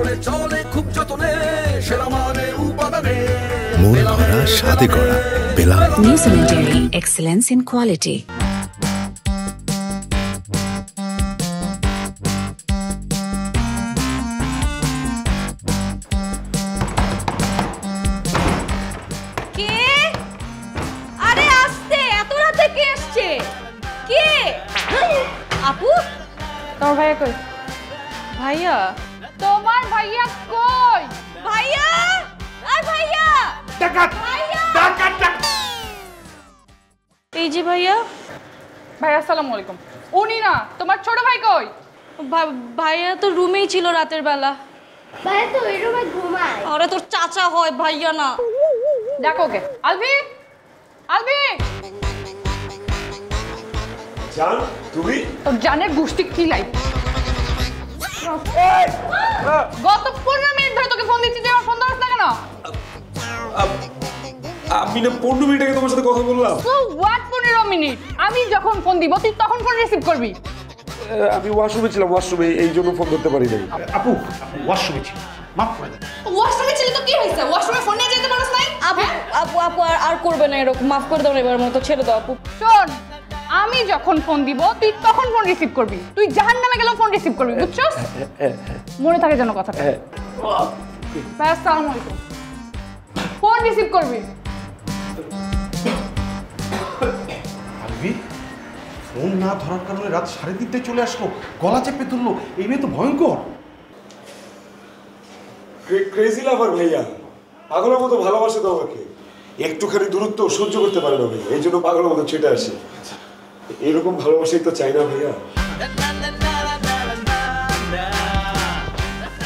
আচলে চলে খুব যতনে সেরা মানের উপাদানে মন ভরা স্বাদে করা বেলা New Zealand dairy excellence in quality. আপু তোমার ভাইয়া কই? ভাইয়া তোমার ভাইয়া কই? ভাইয়া আর ভাইয়া ডাকাত ডাকাত ডাকাত। এই যে ভাইয়া। ভাইয়া আসসালামু আলাইকুম। উনি না, তোমার ছোট ভাই কই? ভাইয়া তো রুমেই ছিল রাতের বেলা। ভাইয়া তো এই রুমে ঘুমায়। আরে তোর চাচা হয়, ভাইয়া না। দেখো কে? আলবি আলবি জান, তুমি? তোর জানের গোষ্ঠী কি লাই? গত 15 মিনিট ধরে তোকে ফোন দিচ্ছি, তুই আমার ফোন ধরছ না কেন? আমি না 15 মিনিট আগে তোমার সাথে কথা বললাম। So what 15 minute? আমি যখন ফোন দিব তুই তখন ফোন রিসিভ করবি। আমি ওয়াশরুমে ছিলাম, ওয়াশরুমে এই জন্য ফোন ধরতে পারি নাই। আপু ওয়াশরুমে ছিল, মাফ করে দেন। ওয়াশরুমে ছিল তো কি হইছে? ওয়াশরুমে ফোন নিয়ে যেতে পারছ নাই? আপু আপু আপু আর করবে না এরকম, মাফ করে দাও এবার মতো, ছেড়ে দাও আপু। শোন, আমি যখন ফোন দিব তুই তখন ফোন রিসিভ করবি। তুই জাহান্নামে গেলেও ফোন রিসিভ করবি, বুঝছস? মনে থাকে যেন কথাটা। ভাই আসসালামু আলাইকুম। ফোন রিসিভ করবি। আলবি ফোন না ধরার কারণে রাত 3:30টায় চলে আসলো, গলা চেপে ধরলো। এই মেয়ে তো ভয়ঙ্কর। ক্রেজি লাভার ভাইয়া, পাগলের মতো ভালোবাসে তো আমাকে। একটুখানি দূরত্ব সহ্য করতে পারে না ভাইয়া, এই জন্য পাগলের মতো ছুটে আসে। এরকম ভালোবাসাই তো চাই না ভাইয়া।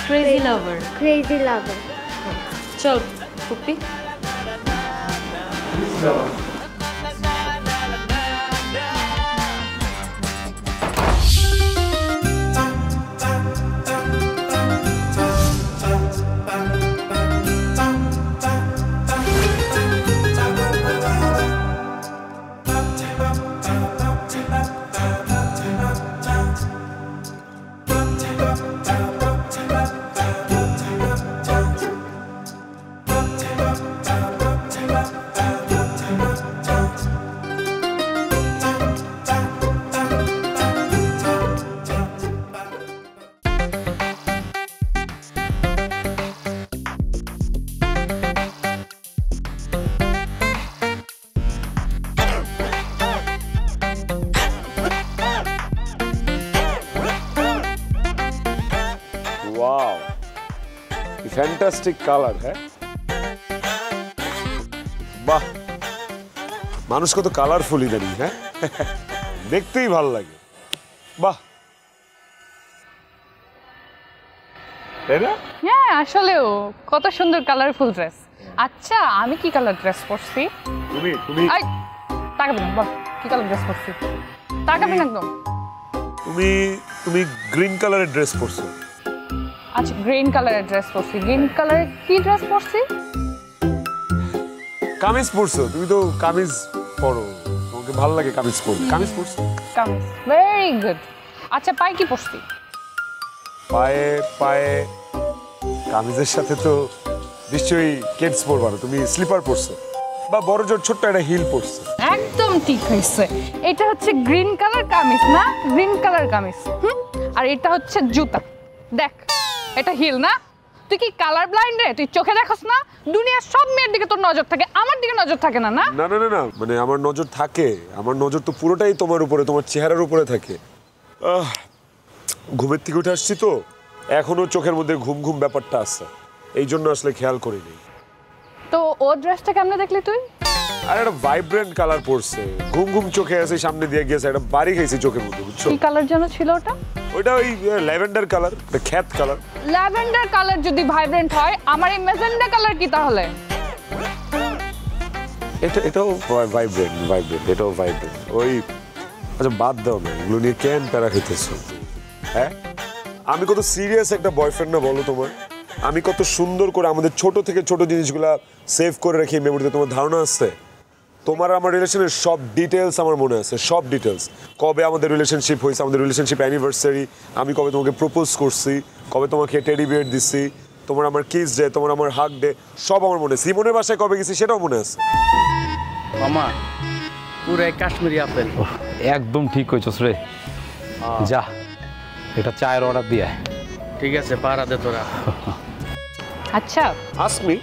Crazy lover. Crazy lover. চল পুপি। ওয়াও, কি ফ্যান্টাস্টিক কালার। হ্যাঁ বাহ, মানুষ কত কালারফুল ইদানিং। হ্যাঁ দেখতেই ভালো লাগে। বাহ, তাই না? হ্যাঁ আসলেও কত সুন্দর কালারফুল ড্রেস। আচ্ছা আমি কি কালার ড্রেস পরছি? তুমি তুমি আই তাকাবি না, বল কি কালার ড্রেস পরছি? তাকাবি না একদম। তুমি তুমি গ্রিন কালারের ড্রেস পরছো। আচ্ছা গ্রিন কালারের ড্রেস পরছি। গ্রিন কালারের কি ড্রেস পরছি? কামিজ পরছো। তুমি তো কামিজ পরো, তোমাকে ভালো লাগে কামিজ পরতে। কামিজ পরছো। Kameez, very good. আচ্ছা পায়ে কি পরছি? পায়ে পায়ে কামিজের সাথে তো নিশ্চয়ই কেডস পরবা না, তুমি স্লিপার পরছো বা বড় জোর ছোট্ট একটা হিল পরছো। একদম ঠিক হয়েছে। এটা হচ্ছে গ্রিন কালার কামিজ না? Green colour kameez. আর এটা হচ্ছে জুতা। দেখ এটা হিল না? তুই কি কালার ব্লাইন্ড রে? তুই চোখে দেখছ না? দুনিয়ার সব মেয়ের দিকে তোর নজর থাকে, আমার দিকে নজর থাকে না? না না না না না, মানে আমার নজর থাকে, আমার নজর তো পুরোটাই তোমার উপরে, তোমার চেহারার উপরে থাকে। ঘুমের থেকে উঠে আসছি তো এখনো চোখের মধ্যে ঘুম ঘুম ব্যাপারটা আছে, এই জন্য আসলে খেয়াল করিনি। তো ও ড্রেসটা কেমনে দেখলি তুই? আর একটা ভাইব্রেন্ট কালার পরছে, ঘুম ঘুম চোখে আছে, সামনে দিয়ে গিয়েছে, একটা বাড়ি খাইছে চোখের মধ্যে, বুঝছো? কি কালার যেন ছিল ওটা? ওইটা ওই ল্যাভেন্ডার কালার, একটা খ্যাত কালার। ল্যাভেন্ডার কালার যদি ভাইব্রেন্ট হয়, আমার এই ম্যাজেন্ডা কালার কি তাহলে? এটাও ভাইব্রেন্ট, এটাও ভাইব্রেন্ট। ওই আচ্ছা বাদ দাও না, এগুলো নিয়ে কেন প্যারা খেতেছো? হ্যাঁ আমি কত সিরিয়াস একটা বয়ফ্রেন্ড না বলো তোমার? আমি কত সুন্দর করে আমাদের ছোট থেকে ছোট জিনিসগুলা সেভ করে রাখি মেমোরিতে, তোমার ধারণা আছে? তোমার আমার রিলেশনের সব ডিটেলস আমার মনে আছে, সব ডিটেলস। কবে আমাদের রিলেশনশিপ হয়েছে, আমাদের রিলেশনশিপ অ্যানিভার্সারি, আমি কবে তোমাকে প্রপোজ করছি, কবে তোমাকে টেডি বিয়ার দিচ্ছি, তোমার আমার কিস ডে, তোমার আমার হাগ ডে, সব আমার মনে আছে। ইমনের বাসায় কবে গেছি সেটাও মনে আছে। মামা পুরাই কাশ্মীরি আপেল। একদম ঠিক কইছস রে। যা এটা চায়ের অর্ডার দিয়ে। ঠিক আছে, পাড়া দে তোরা। আচ্ছা, আসমি,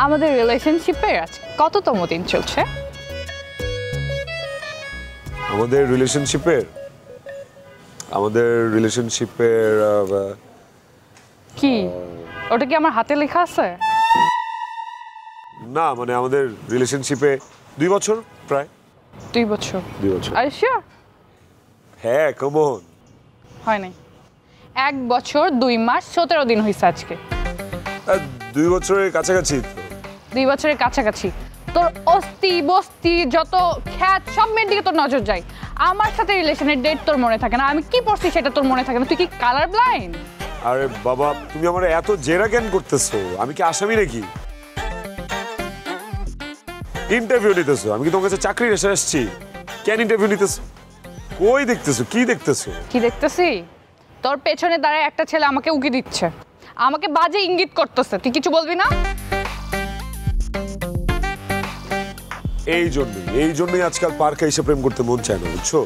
আমাদের রিলেশনশিপের আজ কততম দিন চলছে? আমাদের রিলেশনশিপের কি ওটা কি আমার হাতে লেখা আছে? না, মানে আমাদের রিলেশনশিপে 2 বছর, প্রায় 2 বছর। 2 বছর। আর শিওর? হ্যাঁ, কমন। হয় নাই, 1 বছর 2 মাস 17 দিন হয়েছে আজকে। 2 বছরের কাছাকাছি। 2 বছরের কাছাকাছি। তোর অস্তি বস্তি যত খ্যাত সব মেয়ের দিকে তোর নজর যায়। আমার সাথে রিলেশনের ডেট তোর মনে থাকে না, আমি কি পড়ছি সেটা তোর মনে থাকে না। তুই কি কালার ব্লাইন্ড? আরে বাবা, তুমি আমার এত জেরা কেন করতেছো? আমি কি আসামি নাকি? ইন্টারভিউ নিতেছো? আমি কি তোমার কাছে চাকরির এসে আসছি? কেন ইন্টারভিউ নিতেছো? কই দেখতেছো? কি দেখতেছো? কি দেখতেছি? তোর পেছনে দাঁড়ায় একটা ছেলে আমাকে উকি দিচ্ছে, আমাকে বাজে ইঙ্গিত করতেছে। তুই কিছু বলবি না? এই জন্যই আজকাল পার্কে এসে প্রেম করতে মন চায় না, বুঝছো?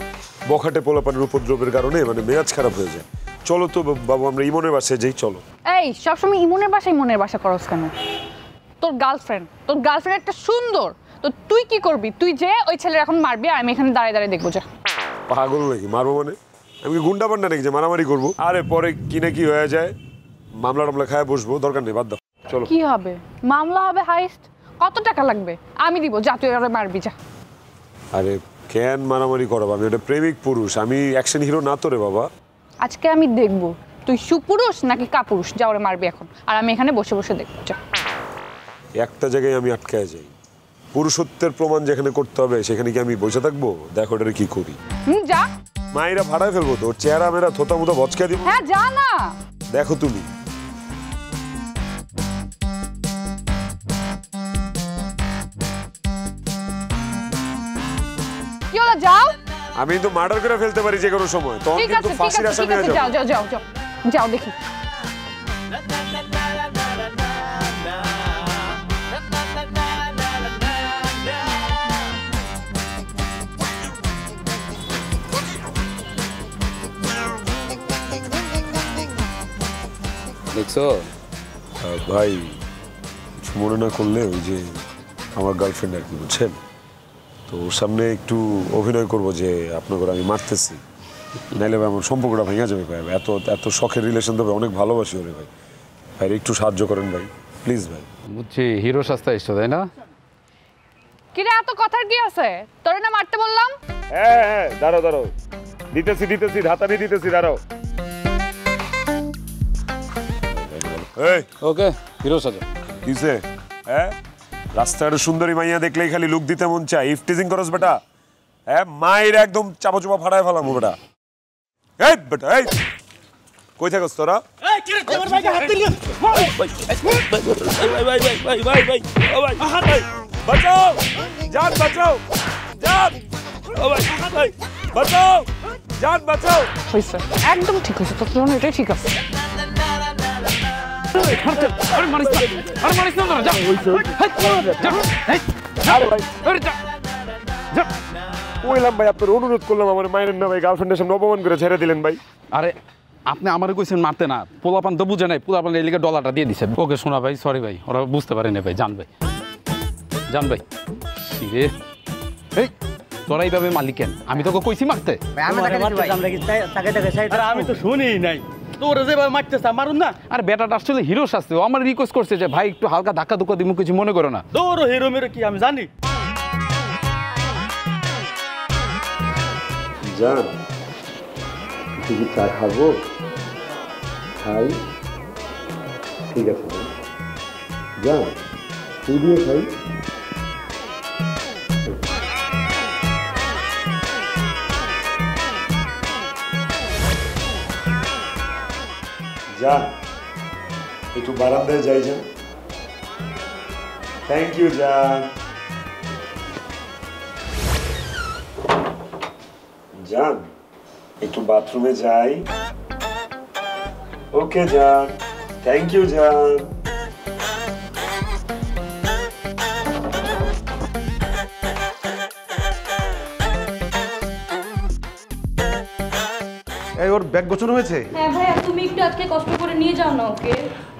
বখাটে পোলাপানের উপদ্রবের কারণে মানে মেজাজ খারাপ হয়ে যায়। চলো তো বাবু, আমরা ইমনের বাসায় যাই, চলো। এই সবসময় ইমনের বাসা করস কেন? তোর গার্লফ্রেন্ড একটা সুন্দর, তো তুই কি করবি? তুই যে ওই ছেলের এখন মারবি আর আমি এখানে দাঁড়িয়ে দাঁড়িয়ে দেখবো। যা। পাগল নাকি? মারবো মানে? আমি কি গুন্ডা পান্ডা নাকি যে মারামারি করবো? আরে পরে কি না কি হয়ে যায়, মামলা টামলা খায় বসবো, দরকার নেই, বাদ দাও, চলো। কি হবে? মামলা হবে, হাইস্ট। কত টাকা লাগবে? আমি দিব, যা তুই ওরা মারবি, যা। আরে কেন মারামারি করবো? আমি একটা প্রেমিক পুরুষ, আমি অ্যাকশন হিরো না তো রে বাবা। আজকে আমি দেখবো তুই সুপুরুষ নাকি কাপুরুষ। যা, ওরা মারবি এখন, আর আমি এখানে বসে বসে দেখবো। যা। একটা জায়গায় আমি আটকায় যাই, পুরুষত্বের প্রমাণ যেখানে করতে হবে সেখানে কি আমি বসে থাকবো? দেখো ওটারে কি করি। যা। মায়েরা ভাড়ায় ফেলবো তো, ওর চেহারা মেয়েরা থোতা মোতা ভচকা দিব। হ্যাঁ, যা না। দেখো তুমি। কি হলো? যাও। আমি তো মার্ডার করে ফেলতে পারি যে কোনো সময়, তখন ঠিক কিন্তু আছে, ঠিক ফাঁসির আছে, আসামি ঠিক হয়ে আছে, যাবো। যাও যাও যাও যাও যাও, দেখি। দেখছো ভাই, কিছু মনে না করলে ওই যে আমার গার্লফ্রেন্ড আর কি, বুঝছেন তো, ওর সামনে একটু অভিনয় করবো যে আপনাকে আমি মারতেছি, নাইলে ভাই আমার সম্পর্কটা ভেঙে যাবে ভাই। এত এত শখের রিলেশন তো অনেক ভালোবাসি ওরে ভাই। ভাই একটু সাহায্য করেন ভাই, প্লিজ ভাই। বুঝছি হিরো সাস্তা এসছো, তাই না? কিরে, এত কথার কি আছে? তোরে না মারতে বললাম? হ্যাঁ, দাঁড়াও, দিতেছি, ধাতানি দিতেছি, দাঁড়াও। এই ওকে, হিরো সাজা। কিসে? হ্যাঁ, রাস্তার সুন্দরী মাইয়া দেখলেই খালি লুক দিতে মন চায়। ইফটিজিং করস বেটা? হ্যাঁ, মায়ের একদম চাপা চুপা ফাড়ায় ফেলাম বেটা। এই বেটা, এই কই থাকস তোরা? বাঁচাও, জান বাঁচাও, জান বাঁচাও, জান বাঁচাও। হয়েছে, একদম ঠিক হয়েছে। তোর জন্য এটাই ঠিক আছে। কইলাম ভাই, আপনার অনুরোধ করলাম, আমার মায়ের না ভাই, গার্লফ্রেন্ডের সামনে অপমান করে ছেড়ে দিলেন ভাই। আরে আপনি আমারে কইছেন মারতে না, পোলাপান তো বুঝে নাই, পোলাপান এই লিগে ডলারটা দিয়ে দিছে। ওকে শোনা ভাই, সরি ভাই, ওরা বুঝতে পারেনি ভাই। জান ভাই, রে এই তোরা এইভাবে মালিক কেন? আমি তোকে কইছি মারতে? আমি তো শুনি নাই তোর যেভাবে মারতেছে, মারুন না। আর বেটাটা আসলে হিরো শাস্তি, ও আমার রিকোয়েস্ট করছে যে ভাই একটু হালকা ধাক্কা ধুক্কা দিব, কিছু মনে করো না। তোর হিরো মেরো কি আমি জানি? জান, তুই চা খাবো? খাই, ঠিক আছে জান, তুই দিয়ে খাই। জান, একটু বারান্দায় যাই। যান, থ্যাংক ইউ জান। জান একটু বাথরুমে যাই। ওকে জান, থ্যাংক ইউ জান। এই ওর ব্যাগ গোছানো হয়েছে? হ্যাঁ ভাইয়া, তুমি একটু আজকে কষ্ট করে নিয়ে যাও না ওকে।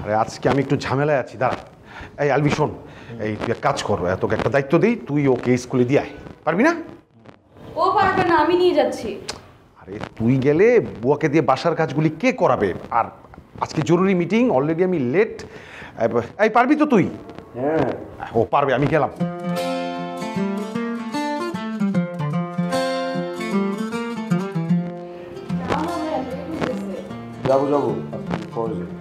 আরে আজকে আমি একটু ঝামেলায় আছি, দাঁড়া। এই আলবি শোন, এই তুই এক কাজ কর, তোকে একটা দায়িত্ব দিই, তুই ওকে স্কুলে দিয়ে আয়, পারবি না? ও পারবে না, আমি নিয়ে যাচ্ছি। আরে তুই গেলে বুয়াকে দিয়ে বাসার কাজগুলি কে করাবে? আর আজকে জরুরি মিটিং, অলরেডি আমি লেট। এই পারবি তো তুই? হ্যাঁ ও পারবে, আমি গেলাম। যাবো যাবো, পরে যাবো।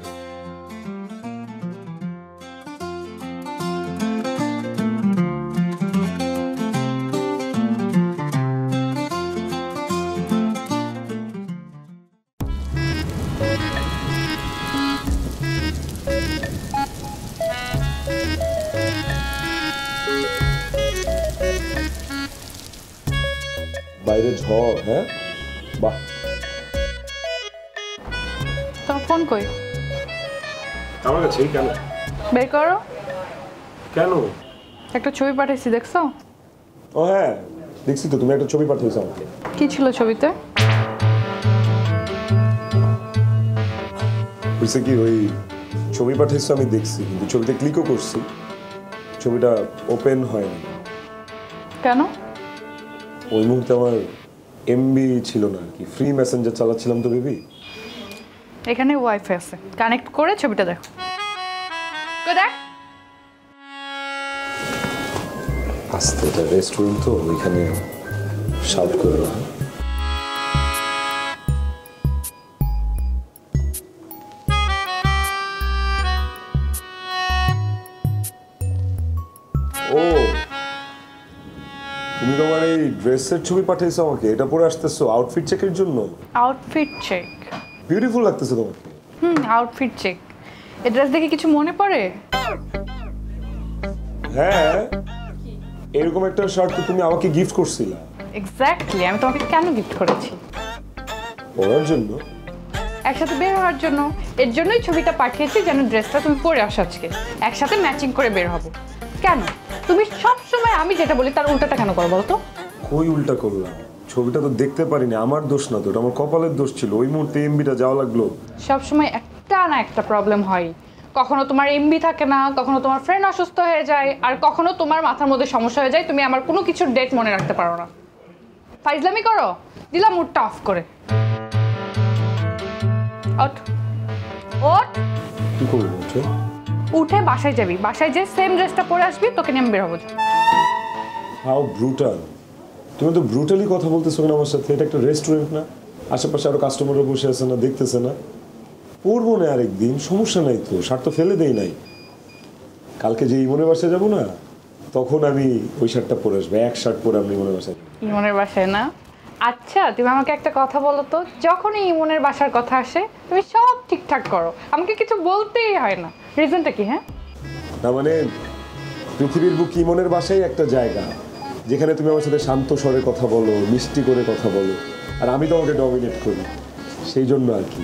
বাইরে ঝড়, হ্যাঁ বাহ। তোমার ফোন কই? আমার কাছে। কেন? বের করো। কেন? একটা ছবি পাঠাইছি, দেখছো? ও হ্যাঁ দেখছি তো, তুমি একটা ছবি পাঠিয়েছো আমাকে। কি ছিল ছবিতে? বুঝছে কি, ওই ছবি পাঠিয়েছো আমি দেখছি, কিন্তু ছবিতে ক্লিকও করছি, ছবিটা ওপেন হয়নি। কেন? ওই মুহূর্তে আমার এমবি ছিল না আর কি, ফ্রি মেসেঞ্জার চালাচ্ছিলাম তো বেবি। এখানে ওয়াইফাই আছে, কানেক্ট করে ছবিটা দেখো। দেখ আস্তে, এটা রেস্টুরেন্ট তো, ওইখানে শাউট করে না। ও তুমি তোমার এই ড্রেসের ছবি পাঠিয়েছো আমাকে, এটা পরে আসতেছো আউটফিট চেকের জন্য? Outfit check? বিউটিফুল লাগতেছে তোমাকে। Outfit check. এই ড্রেস দেখে কিছু মনে পড়ে? হ্যাঁ, এরকম একটা শার্ট তো তুমি আমাকে গিফট করছিলা। এক্স্যাক্টলি, আমি তোমাকে কেন গিফট করেছি? পরার জন্য, একসাথে বের হওয়ার জন্য। এর জন্যই ছবিটা পাঠিয়েছি, যেন ড্রেসটা তুমি পরে আসো আজকে, একসাথে ম্যাচিং করে বের হবো। কেন তুমি সব সময় আমি যেটা বলি তার উল্টাটা কেন করো বলো তো? কই উল্টা করলাম? ছবিটা তো দেখতে পারিনি, আমার দোষ না তো, এটা আমার কপালের দোষ ছিল। ওই মুহূর্তে এমবিটা যাওয়া লাগলো। সব সময় একটা না একটা প্রবলেম হয়। কখনো তোমার এমবি থাকে না, কখনো তোমার ফ্রেন্ড অসুস্থ হয়ে যায়, আর কখনো তোমার মাথার মধ্যে সমস্যা হয়ে যায়, তুমি আমার কোনো কিছুর ডেট মনে রাখতে পারো না। ফাইজলামি করো, দিলাম মুডটা অফ করে। ওঠ ওঠ। কি করবো? উঠে বাসায় যাবি, বাসায় যে সেম ড্রেসটা পরে আসবি, তোকে নিয়ে আমি বের হবো। How brutal! তুমি তো ব্রুটালি কথা বলতেছো কেন আমার সাথে? এটা একটা রেস্টুরেন্ট না? আশেপাশে আরো কাস্টমাররা বসে আছে না, দেখতেছে না? পরবো না আরেকদিন, সমস্যা নাই তো, শার্ট তো ফেলে দেই নাই। কালকে যে ইমনের বাসায় যাবো না, তখন আমি ওই শার্টটা পরে আসবো, এক শার্ট পরে আমি ইমনের বাসায়। ইমনের বাসায় না? আচ্ছা তুমি আমাকে একটা কথা বলো তো, যখনই ইমনের বাসার কথা আসে তুমি সব ঠিকঠাক করো, আমাকে কিছু বলতেই হয় না, রিজনটা কি? হ্যাঁ না মানে, পৃথিবীর বুক ইমনের বাসায় একটা জায়গা যেখানে তুমি আমার সাথে শান্ত স্বরে কথা বলো, মিষ্টি করে কথা বলো, আর আমি তোমাকে ডমিনেট করি, সেই জন্য আর কি।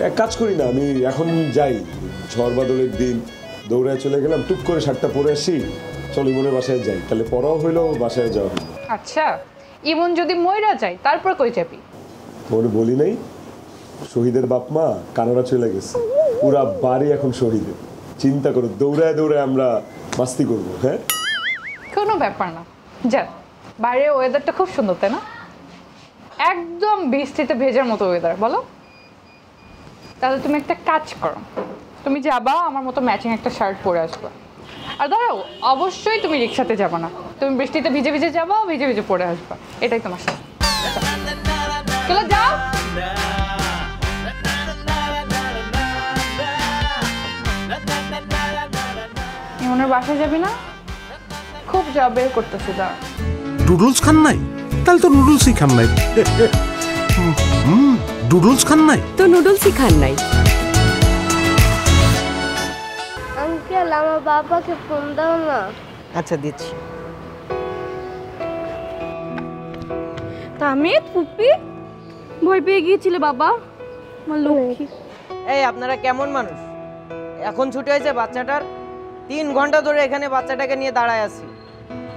এক কাজ করি না, আমি এখন যাই, ঝড় বাদলের দিন, দৌড়ায় চলে গেলাম, টুক করে শার্টটা পরে আসি, চল ইমনের বাসায় যাই, তাহলে পড়াও হইলো, বাসায় যাওয়া হইলো। আচ্ছা ইমন যদি মইরা যায় তারপর কই যাবি? তোমাকে বলি নাই, শহীদের বাপ মা কানাডা চলে গেছে, পুরা বাড়ি এখন শহীদের। চিন্তা করো, দৌড়ায় দৌড়ায় আমরা মাস্তি করবো। হ্যাঁ কোনো ব্যাপার না, যা। বাইরের ওয়েদারটা খুব সুন্দর, তাই না? একদম বৃষ্টিতে ভেজার মতো ওয়েদার, বলো? তাহলে তুমি একটা কাজ করো, তুমি যাবা আমার মতো ম্যাচিং একটা শার্ট পরে আসবা, আর দাঁড়াও অবশ্যই তুমি রিক্সাতে যাবা না, তুমি বৃষ্টিতে ভিজে ভিজে যাবা, ভিজে ভিজে পরে আসবা, এটাই তোমার সাথে। চলো যাও। ইমনের বাসায় যাবি না? খুব যা বের করতেছি, দাঁড়া। নুডলস খান নাই? তাহলে তো নুডলসই খান নাই। নুডলস খান নাই তো নুডলসই খান নাই। আঙ্কেল আমার বাবাকে ফোন দাও না। আচ্ছা দিচ্ছি। তামিদ ফুপি ভয় পেয়ে গিয়েছিলে বাবা আমার লক্ষ্মী। এই আপনারা কেমন মানুষ? এখন ছুটি হয়েছে বাচ্চাটার, 3 ঘন্টা ধরে এখানে বাচ্চাটাকে নিয়ে দাঁড়ায় আছি।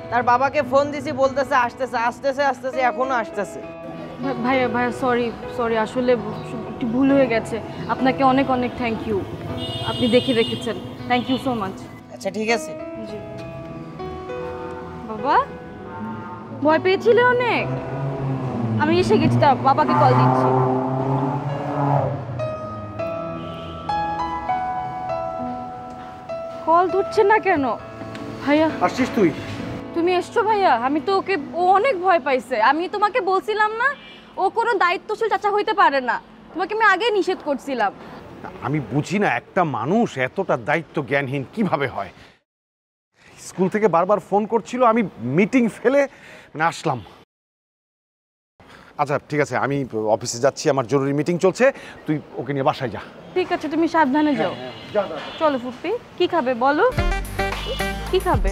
তার বাবাকে ফোন দিছি, বলতেছে আসতেছে আসতেছে আসতেছে, এখনো আসতেছে। ভাইয়া ভাইয়া সরি আসলে একটু ভুল হয়ে গেছে। আপনাকে অনেক অনেক থ্যাংক ইউ, আপনি দেখে রেখেছেন, থ্যাংক ইউ সো মাচ। আচ্ছা ঠিক আছে। জি বাবা ভয় পেয়েছিলে অনেক? আমি এসে গেছি, তার বাবাকে কল দিচ্ছি। কল ধরছে না কেন? ভাইয়া আসছিস তুই? তুমি এসছো ভাইয়া? আমি তো ওকে, ও অনেক ভয় পাইছে। আমি তোমাকে বলছিলাম না ও কোনো দায়িত্বশীল চাচা হইতে পারে না, তোমাকে আমি আগে নিষেধ করছিলাম। আমি বুঝি না একটা মানুষ এতটা দায়িত্ব জ্ঞানহীন কিভাবে হয়। স্কুল থেকে বারবার ফোন করছিল, আমি মিটিং ফেলে আসলাম। আচ্ছা ঠিক আছে, আমি অফিসে যাচ্ছি, আমার জরুরি মিটিং চলছে, তুই ওকে নিয়ে বাসায় যা। ঠিক আছে, তুমি সাবধানে যাও। চলো ফুপি, কি খাবে বলো, কি খাবে?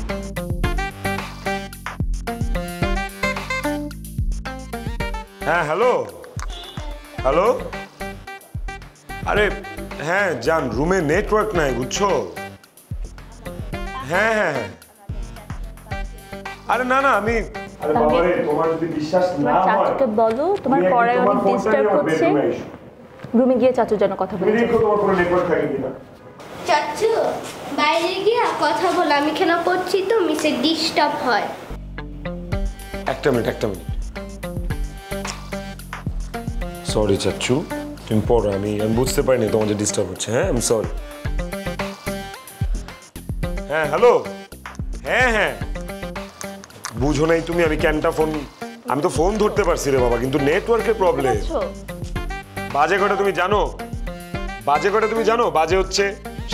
হ্যাঁ হ্যালো হ্যালো, আরে হ্যাঁ জান, রুমে নেটওয়ার্ক নাই বুঝছো। হ্যাঁ হ্যাঁ হ্যাঁ, আরে না না আমি, আরে বাবা রে, তোমার যদি বিশ্বাস না হয় চাচুকে বলো তোমার পড়ায় অনেক ডিস্টার্ব হচ্ছে, রুমে গিয়ে চাচু যেন কথা বলে। দেখো তোমার কোনো নেটওয়ার্ক থাকে কিনা। চাচু বাইরে গিয়ে কথা বল, আমি কেন পড়ছি তো মিসে ডিস্টার্ব হয়। একটা মিনিট সরি চাচ্চু, তুমি পড়ো, আমি বুঝতে পারিনি তোমার যে ডিস্টার্ব হচ্ছে। হ্যাঁ আমি সরি। হ্যাঁ হ্যালো, হ্যাঁ হ্যাঁ বুঝো নাই তুমি, আমি ক্যানটা ফোন, আমি তো ফোন ধরতে পারছি রে বাবা, কিন্তু নেটওয়ার্কের প্রবলেম। বাজে কটা তুমি জানো? বাজে হচ্ছে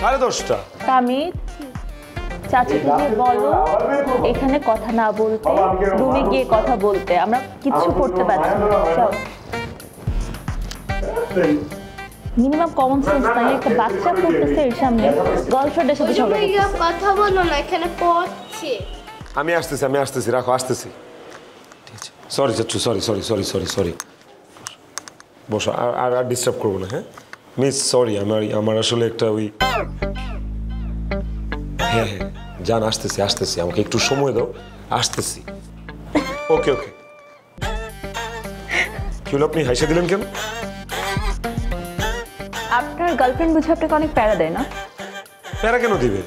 10:30। তামিদ চাচুকে গিয়ে বলো এখানে কথা না বলতে, রুমে গিয়ে কথা বলতে, আমরা কিচ্ছু করতে পারছি না। চল, মিনিমাম কমন সেন্স নাই, একটা বাচ্চা পড়তেছে এর সামনে গার্লফ্রেন্ডের সাথে ঝগড়া করতেছে। কথা বলো না, এখানে পড়ছে। আমি আসতেছি, রাখো, আসতেছি। ঠিক আছে, সরি চাচ্চু, সরি। বসো, আর ডিস্টার্ব করবো না। হ্যাঁ মিস, সরি, আমার আসলে একটা ওই, হ্যাঁ জান, আসতেছি, আমাকে একটু সময় দাও, আসতেছি। ওকে কি হলো, আপনি হাসে দিলেন কেন? আপনার গার্লফ্রেন্ড বুঝে আপনাকে অনেক প্যারা দেয় না? প্যারা কেন দিবে?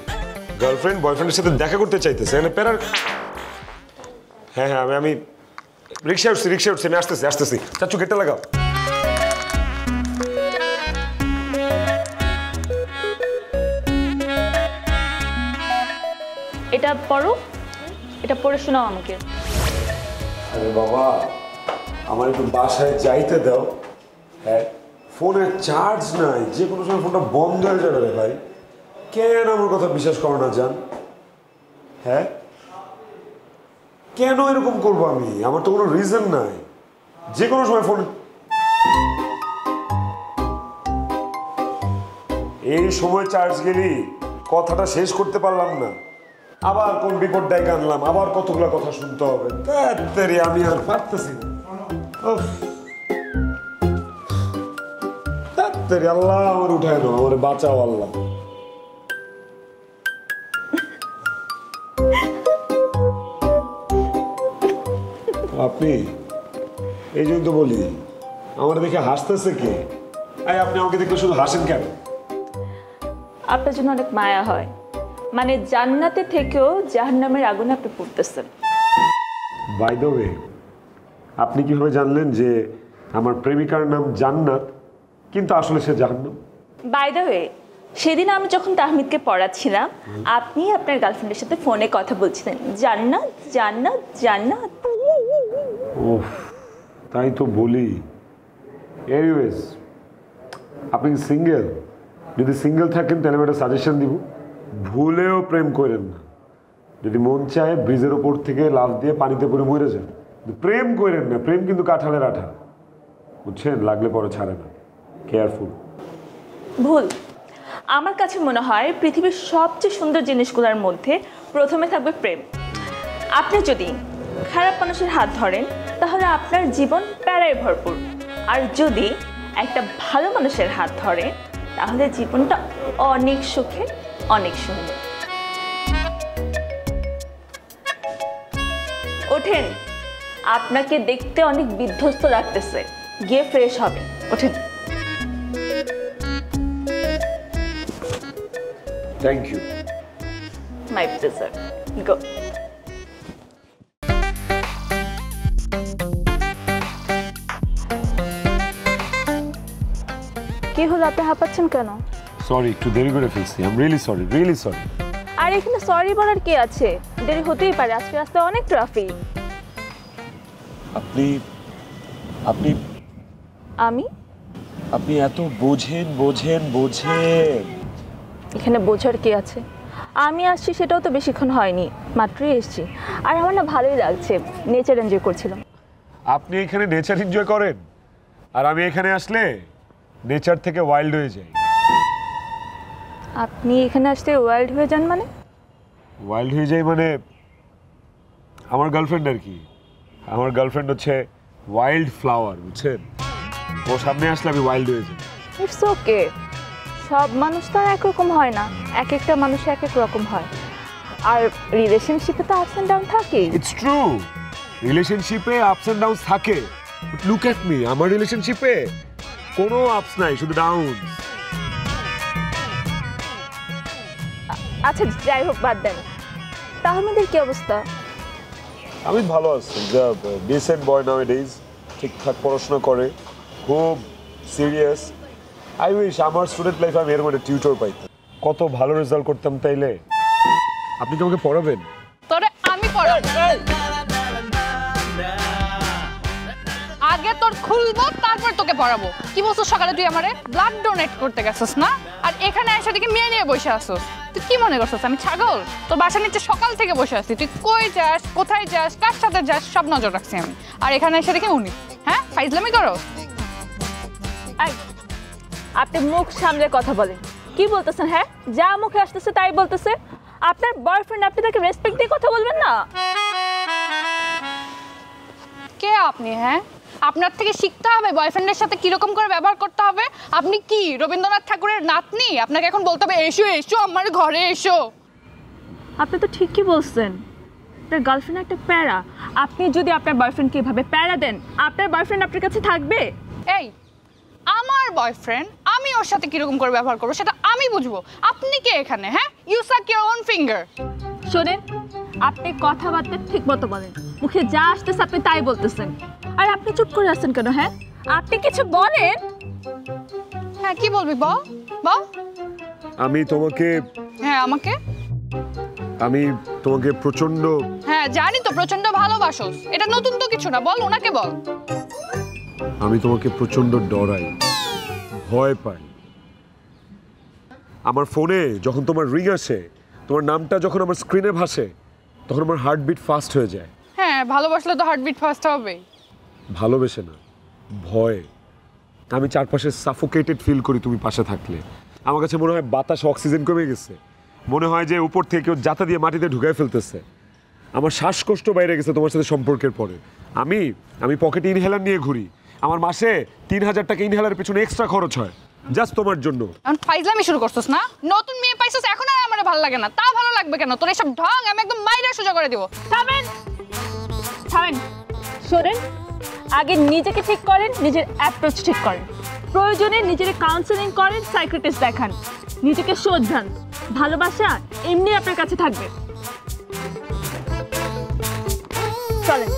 গার্লফ্রেন্ড বয়ফ্রেন্ডের সাথে দেখা করতে চাইতেছে, এখানে প্যারার? হ্যাঁ আমি রিক্সা উঠছি, আমি আসতেছি। চাচু গেটটা লাগাও। এটা পড়ো, এটা পড়ে শোনাও আমাকে। আরে বাবা, আমার একটু বাসায় যাইতে দাও। হ্যাঁ, ফোনের চার্জ নাই, যে কোনো সময় ফোনটা বন্ধ হয়ে যাবে রে ভাই। কেন আমার কথা বিশ্বাস করো না জান? হ্যাঁ, কেন এরকম করবো আমি? আমার তো কোনো রিজন নাই, যে কোনো সময় ফোন। এই সময় চার্জ গেলি, কথাটা শেষ করতে পারলাম না, আবার কোন বিপদ ডাইকে আনলাম, আবার কতগুলা কথা শুনতে হবে। আমি আর পারতেছি না। আল্লাহ আমার উঠায় না, আমার বাঁচাও আল্লাহ। আপনি এই জন্য তো বলি, আমার দেখে হাসতেছে কে? আপনি আমাকে দেখলে শুধু হাসেন কেন? আপনার জন্য অনেক মায়া হয়, মানে জান্নাতে থেকেও জাহান্নামের আগুনে আপনি পড়তেছেন। বাই দ্য ওয়ে, আপনি কিভাবে জানলেন যে আমার প্রেমিকার নাম জান্নাত কিন্তু আসলে সে জাহান্নাম? বাই দ্য ওয়ে, সেদিন আমি যখন তাহমিদকে পড়াচ্ছিলাম, আপনি আপনার গার্লফ্রেন্ডের সাথে ফোনে কথা বলছিলেন, জান্নাত জান্নাত জান্নাত। ওহ, তাই তো বলি। এনিওয়েজ, আপনি সিঙ্গেল? যদি সিঙ্গেল থাকেন তাহলে আমি একটা সাজেশন দিব, ভুলেও প্রেম করেন না। যদি মন চায় ব্রিজের ওপর থেকে লাফ দিয়ে পানিতে পড়ে মরে যান, প্রেম করেন না। প্রেম কিন্তু কাঁঠালের আঠা, বুঝছেন? লাগলে পরে ছাড়ে না, কেয়ারফুল। ভুল। আমার কাছে মনে হয় পৃথিবীর সবচেয়ে সুন্দর জিনিসগুলোর মধ্যে প্রথমে থাকবে প্রেম। আপনি যদি খারাপ মানুষের হাত ধরেন তাহলে আপনার জীবন প্যারায় ভরপুর। আর যদি একটা ভালো মানুষের হাত ধরে তাহলে জীবনটা অনেক সুখের, অনেক সুন্দর। ওঠেন, আপনাকে দেখতে অনেক বিধ্বস্ত লাগতেছে, গিয়ে ফ্রেশ হবে। ওঠেন। Thank you. My pleasure. Go. কি হলো, আপনি হাঁপাচ্ছেন কেন? সরি, একটু দেরি করে ফেলছি। I am really sorry, really sorry. আর এখানে সরি বলার কি আছে? দেরি হতেই পারে, আজকে রাস্তায় অনেক ট্রাফিক। আপনি আপনি আমি আপনি এত বোঝেন বোঝেন বোঝেন। এখানে বোঝার কি আছে? আমি আসছি সেটাও তো বেশিক্ষণ হয়নি, মাত্রই এসেছি। আর আমার না ভালোই লাগছে, নেচার এনজয় করছিলাম। আপনি এখানে নেচার এনজয় করেন, আর আমি এখানে আসলে নেচার থেকে ওয়াইল্ড হয়ে যাই। আপনি এখানে আসতে ওয়াইল্ড হয়ে যান মানে? ওয়াইল্ড হয়ে যাই মানে আমার গার্লফ্রেন্ড আর কি। আমার গার্লফ্রেন্ড হচ্ছে ওয়াইল্ড ফ্লাওয়ার, বুঝছেন? ও সামনে আসলে আমি ওয়াইল্ড হয়ে যাই। ইটস ওকে, সব মানুষ তো আর একরকম হয় না, এক একটা মানুষ এক এক রকম হয়। আর রিলেশনশিপে তো আপস এন্ড ডাউন থাকে। ইটস ট্রু, রিলেশনশিপে আপস এন্ড ডাউন থাকে। লুক এট মি, আমার রিলেশনশিপে কোনো আপস নাই, শুধু ডাউন। আচ্ছা যাই হোক, বাদ দেন। তাহমিদের কি অবস্থা? আমি ভালো আছি, ডিসেন্ট বয় নাওয়াডেজ, ঠিকঠাক পড়াশোনা করে, খুব সিরিয়াস। আই উইশ আমার স্টুডেন্ট লাইফে আমি এর মধ্যে টিউটর পাইতাম, কত ভালো রেজাল্ট করতাম। তাইলে আপনি কি আমাকে পড়াবেন? তোরে আমি পড়াবো। আগে তোর খুলবো, তারপর তোকে পড়াবো। কি বলছিস সকালে তুই আমারে ব্লাড ডোনেট করতে গেছিস না? আর এখানে এসে দেখি মেয়ে নিয়ে বসে আসছিস। তুই কি মনে করছিস আমি ছাগল? তোর বাসার নিচে সকাল থেকে বসে আছি, তুই কই যাস, কোথায় যাস, কার সাথে যাস, সব নজর রাখছি আমি। আর এখানে এসে দেখি উনি, হ্যাঁ ফাইজলামি করো। আপনি মুখ সামলে কথা বলেন। কি বলতেছেন? হ্যাঁ, যা মুখে আসতেছে তাই বলতেছে। আপনার বয়ফ্রেন্ড, আপনি তাকে রেসপেক্ট দিয়ে কথা বলবেন না? কে আপনি? হ্যাঁ, আপনার থেকে শিখতে হবে বয়ফ্রেন্ডের সাথে কিরকম করে ব্যবহার করতে হবে। আপনি কি রবীন্দ্রনাথ ঠাকুরের নাতনি? আপনাকে এখন বলতে হবে এসো এসো আমার ঘরে এসো। আপনি তো ঠিকই বলছেন, আপনার গার্লফ্রেন্ড একটা প্যারা। আপনি যদি আপনার বয়ফ্রেন্ডকে এভাবে প্যারা দেন, আপনার বয়ফ্রেন্ড আপনার কাছে থাকবে? এই আমার বয়ফ্রেন্ড, আমি ওর সাথে কিরকম করে ব্যবহার করবো সেটা আমি বুঝবো। আপনি কে এখানে? হ্যাঁ, ইউ সাক ইওর ওন ফিঙ্গার। শোনেন, আপনি কথাবার্তা ঠিক মতো বলেন, মুখে যা আসতেছে আপনি তাই বলতেছেন। আর আপনি চুপ করে আছেন কেন? হ্যাঁ, আপনি কিছু বলেন। হ্যাঁ, কি বলবি বল বল। আমি তোমাকে, হ্যাঁ আমাকে, আমি তোমাকে প্রচন্ড, হ্যাঁ জানি তো প্রচন্ড ভালোবাসোস, এটা নতুন তো কিছু না, বল ওনাকে বল। আমি তোমাকে প্রচন্ড ডরাই, ভয় পাই। আমার ফোনে যখন তোমার রিং আসে, তোমার নামটা যখন আমার স্ক্রিনে ভাসে, তখন আমার হার্টবিট ফাস্ট হয়ে যায়। হ্যাঁ, ভালোবাসলে তো হার্টবিট ফাস্ট হবে। ভালোবেসে না, ভয়ে। আমি চারপাশে সাফোকেটেড ফিল করি তুমি পাশে থাকলে। আমার কাছে মনে হয় বাতাস, অক্সিজেন কমে গেছে। মনে হয় যে উপর থেকে কেউ জাতা দিয়ে মাটিতে ঢুকায় ফেলতেছে। আমার শ্বাসকষ্ট বাইরে গেছে তোমার সাথে সম্পর্কের পরে। আমি পকেটে ইনহেলার নিয়ে ঘুরি। আমার মাসে 3000 টাকা ইনহেলারের পিছনে এক্সট্রা খরচ হয় জাস্ট তোমার জন্য। এখন ফাইজলামি শুরু করছিস না? নতুন মেয়ে পাইছিস, এখন আর আমার ভালো লাগে না। তা ভালো লাগবে কেন? তোর এসব ঢং আমি একদম মাইরা সোজা করে দিব। থামেন, থামেন। শোনেন, আগে নিজেকে ঠিক করেন, নিজের অ্যাপ্রোচ ঠিক করেন। প্রয়োজনে নিজের কাউন্সেলিং করেন, সাইকিয়াট্রিস্ট দেখান। নিজেকে শোধরান। ভালোবাসা এমনি আপনার কাছে থাকবে। চলেন।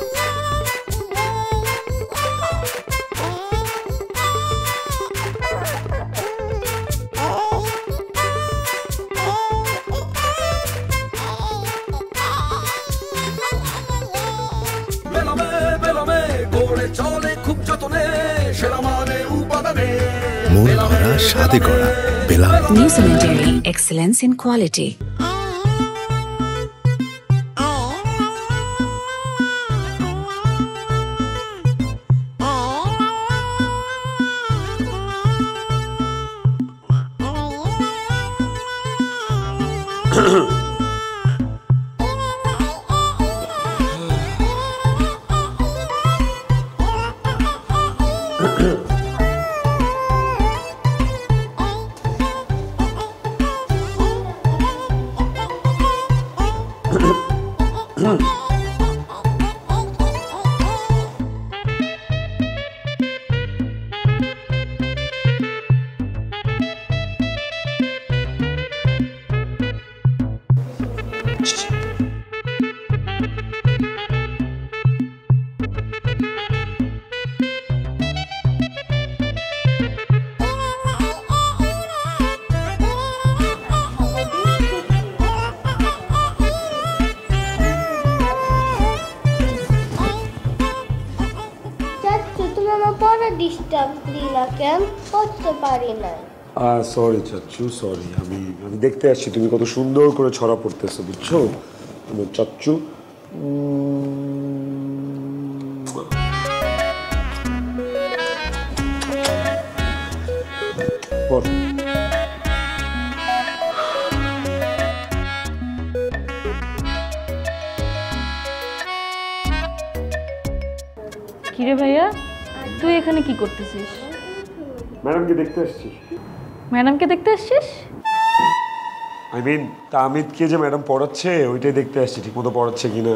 চলে খুব যতনে, সেরা মানে উপাদানে, মন ভরা স্বাদে করা বেলা। New Cemetery, excellence in quality. Disturb দিলা কেন? পড়তে পারি না। সরি চাচ্চু, সরি। আমি দেখতে আসছি তুমি কত সুন্দর করে ছড়া পড়তেছো, বুঝছো আমার চাচ্চু। কিরে ভাইয়া, তুই এখানে কি করতেছিস? ম্যাডামকে দেখতে আসছি। ম্যাডামকে দেখতে আসছিস? আই মিন তামিদকে যে ম্যাডাম পড়াচ্ছে ওইটাই দেখতে আসছি, ঠিকমতো পড়াচ্ছে কিনা,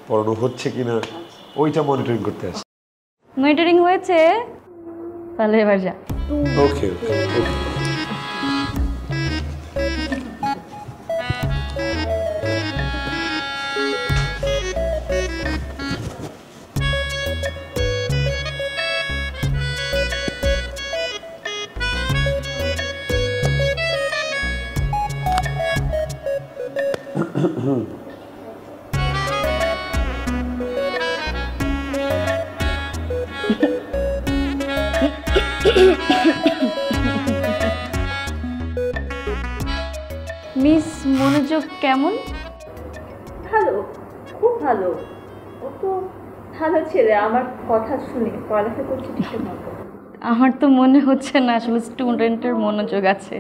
পড়ানো হচ্ছে কিনা ওইটা মনিটরিং করতে আসছি। মনিটরিং হয়েছে? তাহলে এবার যা। ওকে ওকে ওকে। মিস মনোযোগ কেমন? ভালো, খুব ভালো। ও তো ভালো ছেলে, আমার কথা শুনে পড়ালেখা করছে ঠিকঠাক মতো। আমার তো মনে হচ্ছে না, আসলে স্টুডেন্টের মনোযোগ আছে।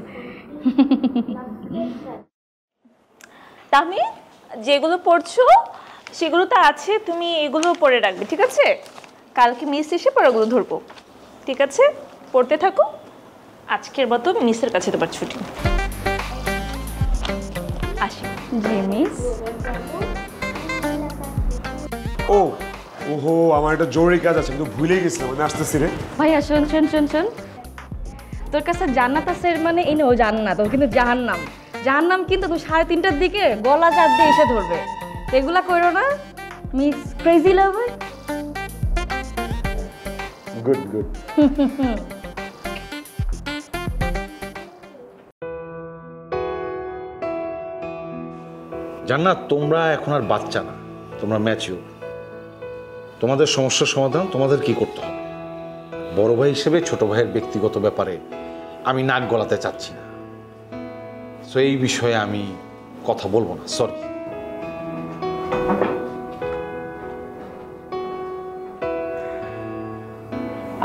তাহমি যেগুলো পড়ছো সেগুলো তো আছে, তুমি এগুলো পড়ে রাখবে, ঠিক আছে? কালকে মিস এসে পড়াগুলো ধরবো, ঠিক আছে? পড়তে থাকো। আজকের মতো মিসের কাছে তোমার ছুটি। আসি। জি মিস। ও ওহো, আমার একটা জরুরি কাজ আছে, কিন্তু ভুলে গেছিলাম, আমি আসতেছি রে। ভাইয়া শোন শোন শোন শোন, তোর কাছে জান্নাত আছে মানে এই নে ও জান্নাত, ও কিন্তু জাহান্নাম। জাহান্নাম কিন্তু তুই 3:30টার দিকে গলা চাপ দিয়ে এসে ধরবে, এগুলা করো না miss crazy lover. Good good. জান্নাত, তোমরা এখন আর বাচ্চা না, তোমরা ম্যাচিওর। তোমাদের সমস্যার সমাধান তোমাদের কি করতে হবে। বড় ভাই হিসেবে ছোট ভাইয়ের ব্যক্তিগত ব্যাপারে আমি নাক গলাতে চাচ্ছি না, সো এই বিষয়ে আমি কথা বলবো না, সরি।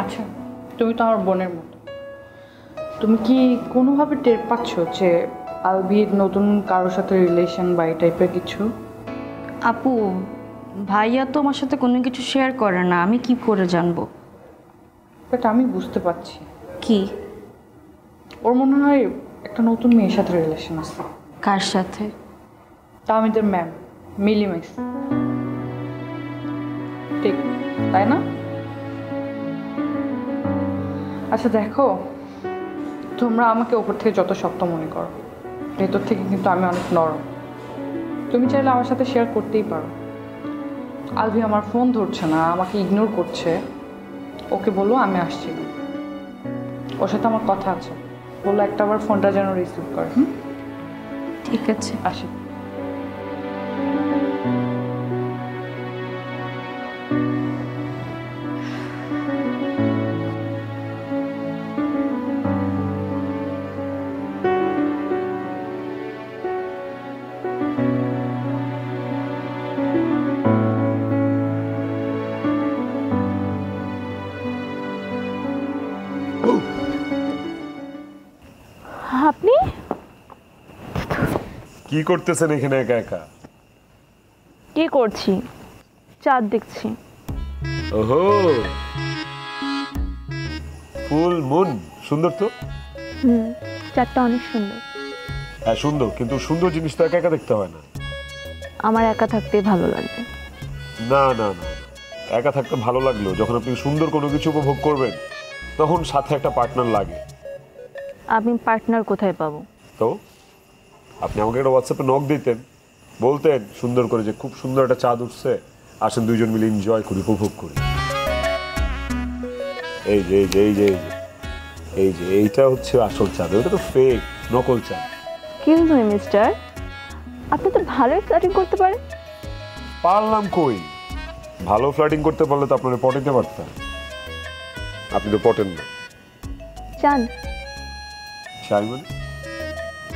আচ্ছা, তুমি তো আমার বোনের মতো, তুমি কি কোনোভাবে টের পাচ্ছ যে আলভির নতুন কারোর সাথে রিলেশন বা এই টাইপের কিছু? আপু, ভাইয়া তো আমার সাথে কোনো কিছু শেয়ার করে না, আমি কি করে জানবো? বাট আমি বুঝতে পারছি। কি? ওর মনে হয় একটা নতুন মেয়ের সাথে রিলেশন আছে। কার সাথে? তামিদের ম্যাম, মিলি মিস। ঠিক তাই না? আচ্ছা দেখো, তোমরা আমাকে ওপর থেকে যত শক্ত মনে করো, ভেতর থেকে কিন্তু আমি অনেক নরম। তুমি চাইলে আমার সাথে শেয়ার করতেই পারো। আলভি আমার ফোন ধরছে না, আমাকে ইগনোর করছে, ওকে বলো আমি আসছি। ওর সাথে আমার কথা আছে, বললো একটা বার ফোনটা যেন রিসিভ করে। ঠিক আছে, আসি। আপনি কি করতেছেন এখানে একা একা? কি করছি? চাঁদ দেখছি। ওহো, ফুল মুন সুন্দর তো। চাঁদটা অনেক সুন্দর। হ্যাঁ সুন্দর, কিন্তু সুন্দর জিনিস তো একা একা দেখতে হয় না। আমার একা থাকতেই ভালো লাগবে। না না না, একা থাকতে ভালো লাগলো যখন আপনি সুন্দর কোনো কিছু উপভোগ করবেন তখন সাথে একটা পার্টনার লাগে। আমি পার্টনার কোথায় পাবো? তো আপনি আমাকে একটা হোয়াটসঅ্যাপে নক দিতেন, বলতেন সুন্দর করে যে খুব সুন্দর একটা চাঁদ উঠছে, আসেন দুইজন মিলে এনজয় করি, উপভোগ করি। এই যে এই যে এই যে এই যে এই যে এইটা হচ্ছে আসল চাঁদ, ওটা তো ফেক, নকল চাঁদ। এক্সকিউজ মি মিস্টার, আপনি তো ভালোই ফ্লার্টিং করতে পারেন। পারলাম কই, ভালো ফ্লার্টিং করতে পারলে তো আপনারা পটাইতে পারতাম, আপনি তো পটেন না। চান? চাই মানে?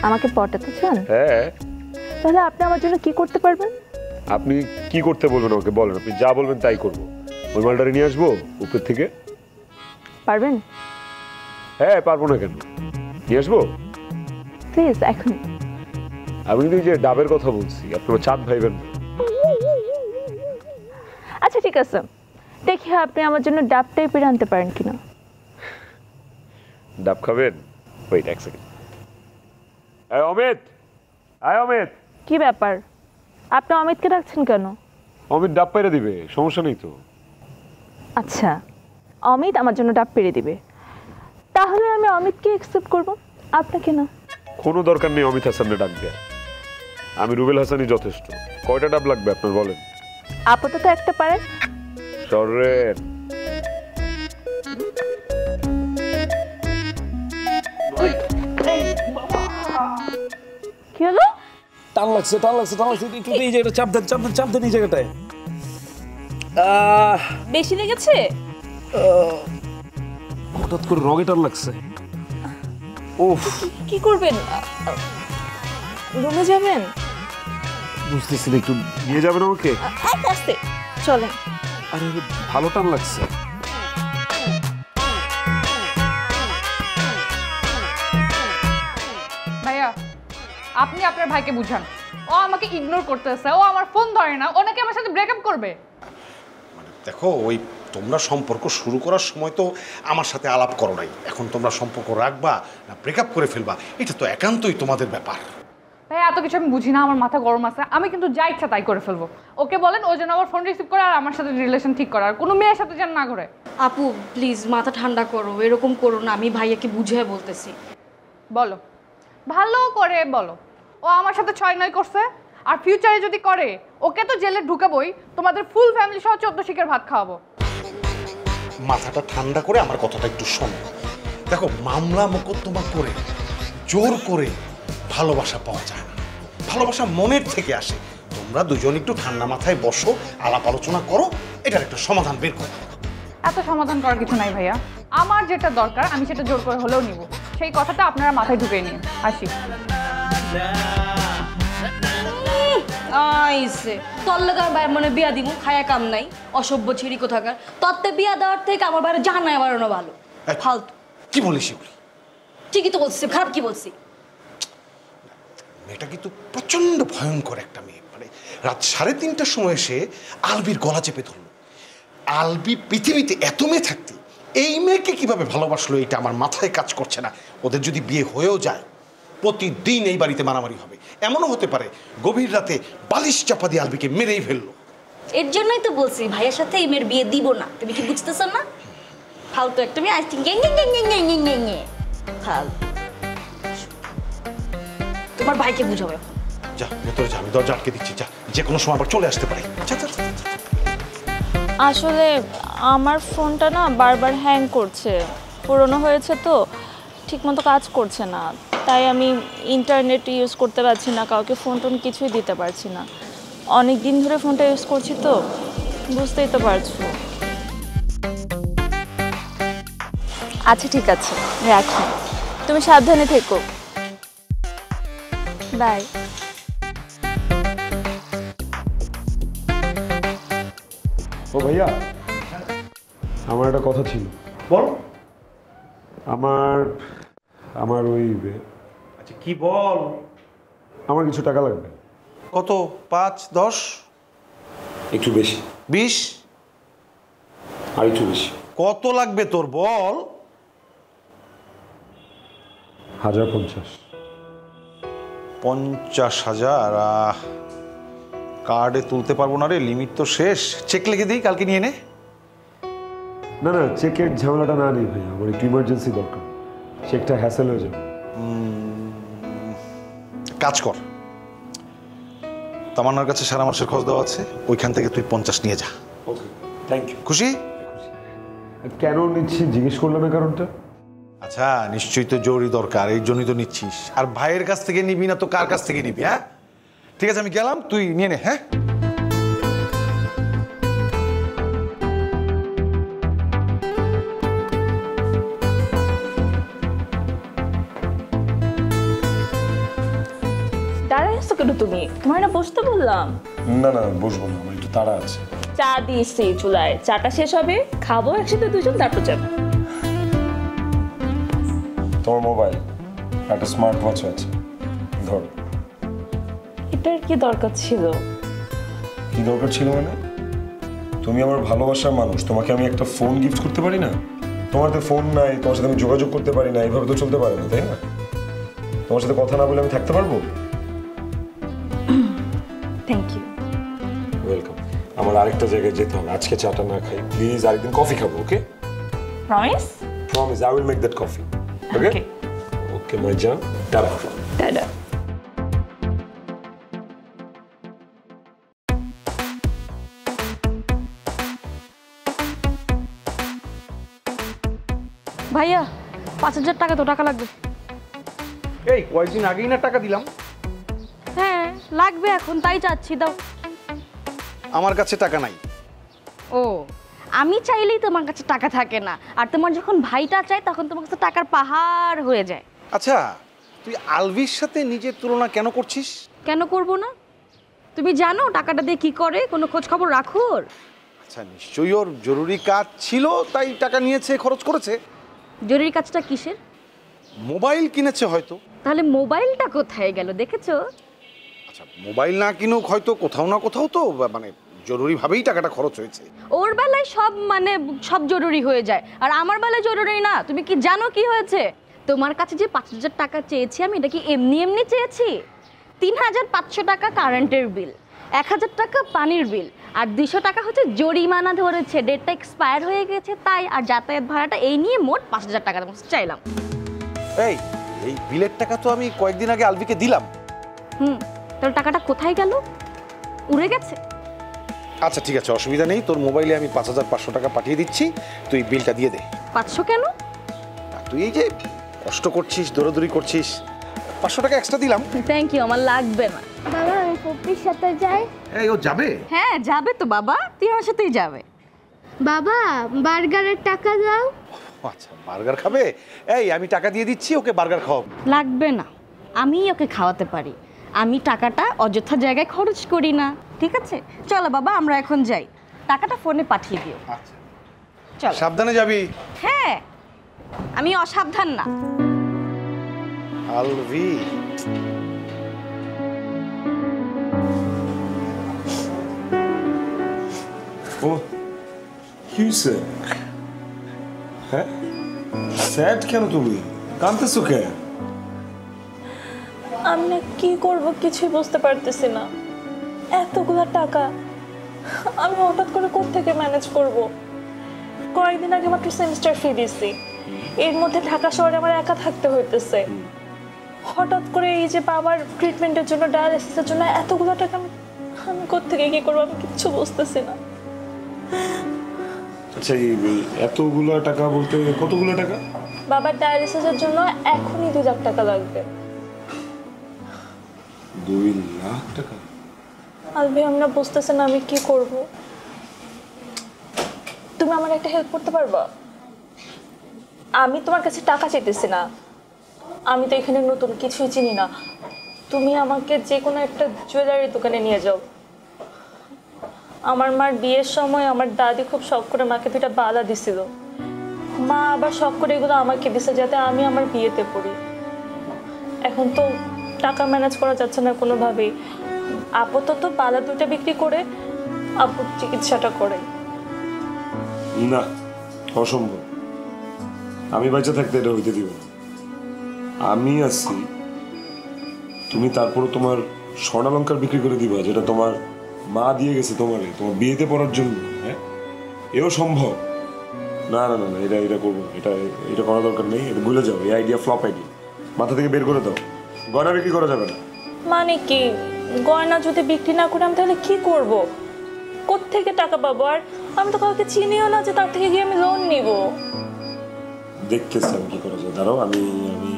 আমাকে পটাতে চান? হ্যাঁ। তাহলে আপনি আমার জন্য কি করতে পারবেন? আপনি কি করতে বলবেন আমাকে বলেন, আপনি যা বলবেন তাই করবো। ওই মালটারে নিয়ে আসবো উপর থেকে? পারবেন? হ্যাঁ পারবো না কেন, নিয়ে আসবো প্লিজ এখন। আমি কিন্তু এই যে ডাবের কথা বলছি, আপনার চাঁদ ভাইবেন না। আচ্ছা ঠিক আছে, দেখি আপনি আমার জন্য ডাব টাইপের আনতে পারেন কিনা। ডাব খাবেন? ওয়েট এক সেকেন্ড। এই অমিত, আয় অমিত। কি ব্যাপার, আপনি অমিতকে ডাকছেন কেন? অমিত ডাব পেরে দিবে, সমস্যা নেই তো। আচ্ছা, অমিত আমার জন্য ডাব পেরে দিবে, তাহলে আমি অমিতকে অ্যাকসেপ্ট করব, আপনাকে না। কোনো দরকার নেই অমিত হাসানের ডাক দেয়া, আমি রুবেল হাসানই যথেষ্ট। কয়টা ডাব লাগবে আপনার বলেন? আপাতত একটা পারেন। সরেন। কি হলো? টান লাগছে টান লাগছে টান লাগছে, একটু এই জায়গাটা চাপ দেন চাপ দেন চাপ দেন এই জায়গাটায়। বেশি লেগেছে? হঠাৎ করে রগে টান লাগছে। ওফ, কি করবেন, রুমে যাবেন? বুঝতেছি না, একটু নিয়ে যাবেন আমাকে? আস্তে আস্তে চলেন। আরে ভালো টান লাগছে। ভাইয়া আপনি আপনার ভাইকে বুঝান, ও আমাকে ইগনোর করতেছে, ও আমার ফোন ধরে না, ও নাকি আমার সাথে ব্রেকআপ করবে। দেখো, ওই তোমরা সম্পর্ক শুরু করার সময় তো আমার সাথে আলাপ করো নাই, এখন তোমরা সম্পর্ক রাখবা না ব্রেকআপ করে ফেলবা, এটা তো একান্তই তোমাদের ব্যাপার। ভাই এত কিছু আমি বুঝি না, আমার মাথা গরম আছে, আমি কিন্তু যা ইচ্ছা তাই করে ফেলবো। ওকে বলেন ও যেন আমার ফোন রিসিভ করে আর আমার সাথে রিলেশন ঠিক করে, আর কোনো মেয়ের সাথে যেন না করে। আপু প্লিজ মাথা ঠান্ডা করো, এরকম করো না, আমি ভাইয়াকে বুঝিয়ে বলতেছি। বলো, ভালো করে বলো, ও আমার সাথে 6-9 করছে, আর ফিউচারে যদি করে ওকে তো জেলে ঢুকাবোই, তোমাদের ফুল ফ্যামিলি সহ 14 শিকের ভাত খাওয়াবো। মাথাটা ঠান্ডা করে আমার কথাটা একটু শোনো। দেখো, মামলা মোকদ্দমা করে জোর করে ভালোবাসা পাওয়া যায় না, ভালোবাসা মনের থেকে আসে। তোমরা দুজন একটু ঠান্ডা মাথায় বসো, আলাপ আলোচনা করো, এটার একটা সমাধান বের করো। এত সমাধান করার কিছু নাই ভাইয়া, আমার যেটা দরকার আমি সেটা জোর করে হলেও নিব, সেই কথাটা আপনারা মাথায় ঢুকিয়ে নিন। আসি। আইসে তোর লাগা বাইর মনে বিয়া দিমু, খায়া কাম নাই, অসভ্য ছিড়ি কোথাকার। তত্ত্বে বিয়া দেওয়ার থেকে আমার বাইরে জাহান্নামে বাড়ানো ভালো। ফালতু কি বলিস এগুলি? ঠিকই তো বলছি, খারাপ কি বলছি? মেয়েটা কিন্তু প্রচন্ড ভয়ঙ্কর একটা মেয়ে, মানে রাত 3:30টার সময় এসে আলবির গলা চেপে ধরলো। আলবি পৃথিবীতে এত মেয়ে থাকতে এই মেয়েকে কিভাবে ভালোবাসলো এটা আমার মাথায় কাজ করছে না। ওদের যদি বিয়ে হয়েও যায় প্রতিদিন এই বাড়িতে মারামারি হবে, এমনও হতে পারে গভীর রাতে বালিশ চাপা দিয়ে আলবিকে মেরেই ফেললো। এর জন্যই তো বলছি ভাইয়ের সাথে এই মেয়ের বিয়ে দিব না, তুমি কি বুঝতেছ না? ফালতু একটা মেয়ে, আই থিঙ্ক ফালতু। তোমার ভাইকে বুঝাবে। যা ভেতরে যা, আমি দরজা আটকে দিচ্ছি, যা, যে কোনো সময় আবার চলে আসতে পারে। আসলে আমার ফোনটা না বারবার হ্যাং করছে, পুরনো হয়েছে তো, ঠিকমতো কাজ করছে না, তাই আমি ইন্টারনেট ইউজ করতে পারছি না, কাউকে ফোন টোন কিছুই দিতে পারছি না। অনেক দিন ধরে ফোনটা ইউজ করছি তো, বুঝতেই তো পারছো। আচ্ছা ঠিক আছে, রাখি, তুমি সাবধানে থেকো, বাই। ও ভাইয়া, আমার একটা কথা ছিল। বল। আমার ওই, আচ্ছা কি বল। আমার কিছু টাকা লাগবে। কত? 5-10? একটু বেশি। 20? আর একটু বেশি। কত লাগবে তোর বল? 1050। 50,000 কার্ডে তুলতে পারবো না রে, লিমিট তো শেষ। চেক লিখে দিই, কালকে নিয়ে নে। না না, চেকের ঝামেলাটা না নেই ভাই, আমার একটু ইমার্জেন্সি দরকার, চেকটা হ্যাসেল হয়ে যাবে। কাজ কর, তামান্নার কাছে সারা মাসের খরচ দেওয়া আছে, ওইখান থেকে তুই 50 নিয়ে যা। ওকে, থ্যাংক ইউ। খুশি? কেন নিচ্ছি জিজ্ঞেস করলাম না কারণটা? আচ্ছা, নিশ্চয়ই তো জরুরি দরকার, এই জন্যই তো নিচ্ছিস। আর ভাইয়ের কাছ থেকে নিবি না তো কার কাছ থেকে নিবি? হ্যাঁ ঠিক আছে, আমি গেলাম, তুই নিয়ে নে। হ্যাঁ দাঁড়ায় আসছো কেন তুমি? তোমার না বসতে বললাম। না না, বসবো না, আমার একটু তাড়া আছে। চা দিয়েছি চুলায়, চাটা শেষ হবে, খাবো একসাথে দুজন, তারপর যাবো। তোমার মোবাইল, একটা স্মার্ট ওয়াচ আছে, ধরো। এটার কি দরকার ছিল? কি দরকার ছিল মানে? তুমি আমার ভালোবাসার মানুষ, তোমাকে আমি একটা ফোন গিফট করতে পারি না? তোমার তো ফোন নাই, তোমার সাথে আমি যোগাযোগ করতে পারি না, এইভাবে তো চলতে পারে না, তাই না? তোমার সাথে কথা না বলে আমি থাকতে পারবো? Thank you. ওয়েলকাম। আমার আরেকটা জায়গায় যেতে হবে, আজকে চাটা না খাই প্লিজ, আরেকদিন কফি খাবো। Okay promise? Promise, I will make that coffee. Okay okay my জান, টাটা টাটা। ভাইয়া 5,000 টাকা তো টাকা লাগবে। এই কয়েকদিন আগেই না টাকা দিলাম। হ্যাঁ লাগবে এখন, তাই চাচ্ছি, দাও। আমার কাছে টাকা নাই। ও, আমি চাইলেই তোমার কাছে টাকা থাকে না, আর তোমার যখন ভাইটা চায় তখন তোমার কাছে টাকার পাহাড় হয়ে যায়। আচ্ছা, তুই আলভির সাথে নিজের তুলনা কেন করছিস? কেন করব না? তুমি জানো টাকাটা দিয়ে কি করে? কোনো খোঁজ খবর রাখো? আচ্ছা, নিশ্চয়ই ওর জরুরি কাজ ছিল, তাই টাকা নিয়েছে, খরচ করেছে। জরুরি কাজটা কিসের? মোবাইল কিনেছে হয়তো। তাহলে মোবাইলটা কোথায় গেল দেখেছো? আচ্ছা, মোবাইল না কিনুক, হয়তো কোথাও না কোথাও তো মানে জরুরিভাবেই টাকাটা খরচ হয়েছে। ওর বেলায় সব জরুরি হয়ে যায়, আর আমার বেলায় জরুরি না। তুমি কি জানো কি হয়েছে? তোমার কাছে যে 5,000 টাকা চেয়েছি আমি, এটা কি এমনি এমনি চেয়েছি? 3,500 টাকা কারেন্টের বিল, 1,000 টাকা পানির বিল, আর 200 টাকা হচ্ছে জরিমানা ধরেছে, ডেটটা এক্সপায়ার হয়ে গেছে তাই, আর যাতায়াত ভাড়াটা, এই নিয়ে মোট 5,000 টাকা চাইলাম। এই বিলের টাকা তো আমি কয়েকদিন আগে আলভিকে দিলাম। তাহলে টাকাটা কোথায় গেল? উড়ে গেছে? আচ্ছা ঠিক আছে, অসুবিধা নেই, তোর মোবাইলে আমি 5,500 টাকা পাঠিয়ে দিচ্ছি, তুই বিলটা দিয়ে দে। 500 কেন? তুই এই যে কষ্ট করছিস, দৌড়াদৌড়ি করছিস, 500 টাকা এক্সট্রা দিলাম। থ্যাংক ইউ, আমার লাগবে না। বাবা আমি পপির সাথে যাই। এই ও যাবে? হ্যাঁ যাবে তো বাবা, তুই আমার সাথেই যাবে। বাবা বার্গারের টাকা দাও। আচ্ছা, বার্গার খাবে? এই আমি টাকা দিয়ে দিচ্ছি, ওকে বার্গার খাওয়াবো। লাগবে না, আমিই ওকে খাওয়াতে পারি। আমি টাকাটা অযথা জায়গায় খরচ করি না, ঠিক আছে? চলো বাবা, আমরা এখন যাই, টাকাটা ফোনে পাঠিয়ে দিও। আচ্ছা চলো। সাবধানে যাবি। হ্যাঁ, আমি অসাবধান না। আলভি, ও কি হয়েছে? হ্যাঁ স্যাড কেন? তুমি কাঁদতেছো কেন? আমি না কি করব কিছুই বুঝতে পারতেছি না। এতগুলা টাকা আমি হঠাৎ করে কোত্থেকে ম্যানেজ করব? কয়েকদিন আগে মাত্র সেমিস্টার ফি দিছি, এর মধ্যে ঢাকা শহরে আমার একা থাকতে হইতেছে। হঠাৎ করে এই যে বাবার ট্রিটমেন্টের জন্য, ডায়ালিসিসের জন্য এতগুলো টাকা আমি কোত্থেকে কি করবো আমি কিচ্ছু বুঝতেছি না। আচ্ছা, এতগুলো টাকা বলতে কতগুলো টাকা? বাবার ডায়ালিসিসের জন্য এখনই 2 লাখ টাকা লাগবে। 2 লাখ টাকা? আলভি, আমরা বুঝতেছি না আমি কি করব। তুমি আমার একটা হেল্প করতে পারবা? আমি তোমার কাছে টাকা চাইতেছি না, আমি তো এখানে নতুন, কিছুই চিনি না। তুমি আমাকে যে কোনো একটা জুয়েলারি দোকানে নিয়ে যাও। আমার মার বিয়ের সময় আমার দাদি খুব শখ করে মাকে 2টা বালা দিছিল, মা আবার শখ করে এগুলো আমাকে দিছে যাতে আমি আমার বিয়েতে পড়ি। এখন তো টাকা ম্যানেজ করা যাচ্ছে না কোনোভাবেই। আপাতত বালা 2টা বিক্রি করে আপুর চিকিৎসাটা করে। না, অসম্ভব, আমি বাচ্চা থাকতে এটা হইতে দিব না। আমি আছি, তুমি তারপরে তোমার স্বর্ণালঙ্কার বিক্রি করে দিবা, যেটা তোমার মা দিয়ে গেছে তোমার বিয়েতে পড়ার জন্য। হ্যাঁ, এও সম্ভব? না না না না, এটা এটা করবো না, এটা করা দরকার নেই, এটা ভুলে যাও। এই আইডিয়া ফ্লপ আইডিয়া, মাথা থেকে বের করে দাও। গয়না বিক্রি করা যাবে না। মানে কি, গয়না যদি বিক্রি না করে আমি তাহলে কি করব? কোত্থেকে টাকা পাবো? আর আমি তো কাউকে চিনিও না যে তার থেকে গিয়ে আমি লোন নিব। দেখতেছি আমি কি করা যায়। দাঁড়াও, আমি আমি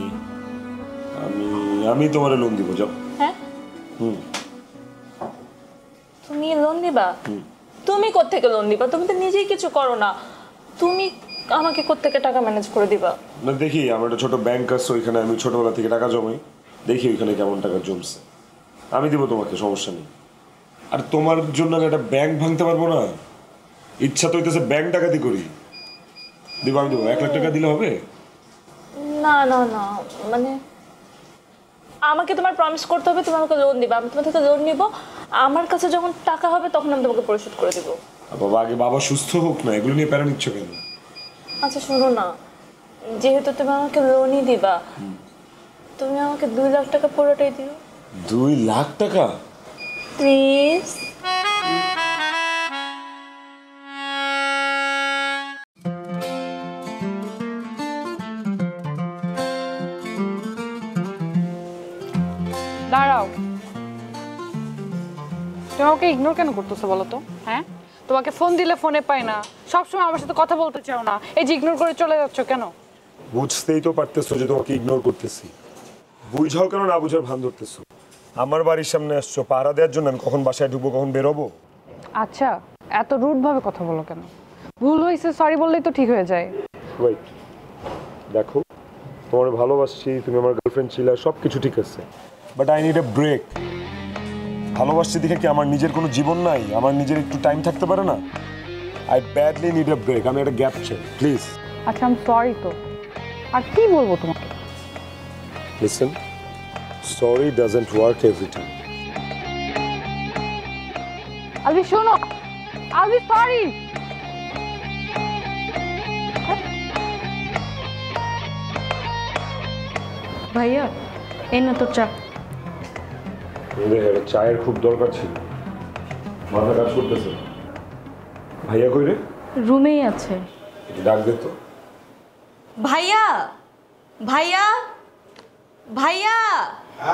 আমি আমি তোমার লোন দিব, যাও। হ্যাঁ, তুমি লোন দিবা? তুমি কোত্থেকে লোন দিবা? তুমি তো নিজেই কিছু করো না, তুমি আমাকে কোত্থেকে টাকা ম্যানেজ করে দিবা? না দেখি, আমার একটা ছোট ব্যাংক আছে, ওইখানে আমি ছোটবেলা থেকে টাকা জমাই, দেখি ওইখানে কেমন টাকা জমছে, আমি দিব তোমাকে, সমস্যা নেই। আর তোমার জন্য আমি একটা ব্যাংক ভাঙতে পারবো না, ইচ্ছা তো হইতেছে ব্যাংক ডাকাতি করি। দিব, আমি দেবো। 1 লাখ টাকা দিলে হবে? না না না, মানে আমাকে তোমার প্রমিস করতে হবে তুমি আমাকে লোন দিবা, আমি তোমার থেকে লোন নিব, আমার কাছে যখন টাকা হবে তখন আমি তোমাকে পরিশোধ করে দেবো। বাবা, আগে বাবা সুস্থ হোক না, এগুলো নিয়ে প্যারা নিচ্ছ কেন? আচ্ছা শোনো না, যেহেতু তুমি আমাকে লোনই দিবা, তুমি আমাকে 2 লাখ টাকা পুরোটাই দিও। 2 লাখ টাকা? প্লিজ। দাঁড়াও, তুমি আমাকে ইগনোর কেন করতেছো বলো তো? হ্যাঁ, তোমাকে ফোন দিলে ফোনে পাই না, সবসময় আমার সাথে কথা বলতে চাও না, এই যে ইগনোর করে চলে যাচ্ছ কেন? বুঝতেই তো পারতেছো যে তোমাকে ইগনোর করতেছি, বুঝাও কেন না বুঝার ভান ধরতেছো? আমার বাড়ির সামনে আসছো পাহারা দেওয়ার জন্য, আমি কখন বাসায় ঢুকবো কখন বেরোবো? আচ্ছা, এত রুড ভাবে কথা বলো কেন? ভুল হয়েছে সরি বললেই তো ঠিক হয়ে যায়। ওয়েট, দেখো, তোমার ভালোবাসছি, তুমি আমার গার্লফ্রেন্ড ছিল, সব কিছু ঠিক আছে, but I need a break. ভালোবাসছি দেখে কি আমার নিজের কোনো জীবন নাই? আমার নিজের একটু টাইম থাকতে পারে না? I badly need a break, আমি একটা গ্যাপ চাই, প্লিজ। আচ্ছা, আমি সরি তো, আর কি বলবো তোমাকে? Listen, sorry doesn't work every time. Albi শোনো, আলবি সরি। ভাইয়া এই না তোর চা। চায়ের খুব দরকার ছিল, মাথা কাজ করতেছে। ভাইয়া কই রে? রুমেই আছে। ডাক দে তো। ভাইয়া, ভাইয়া, ভাইয়া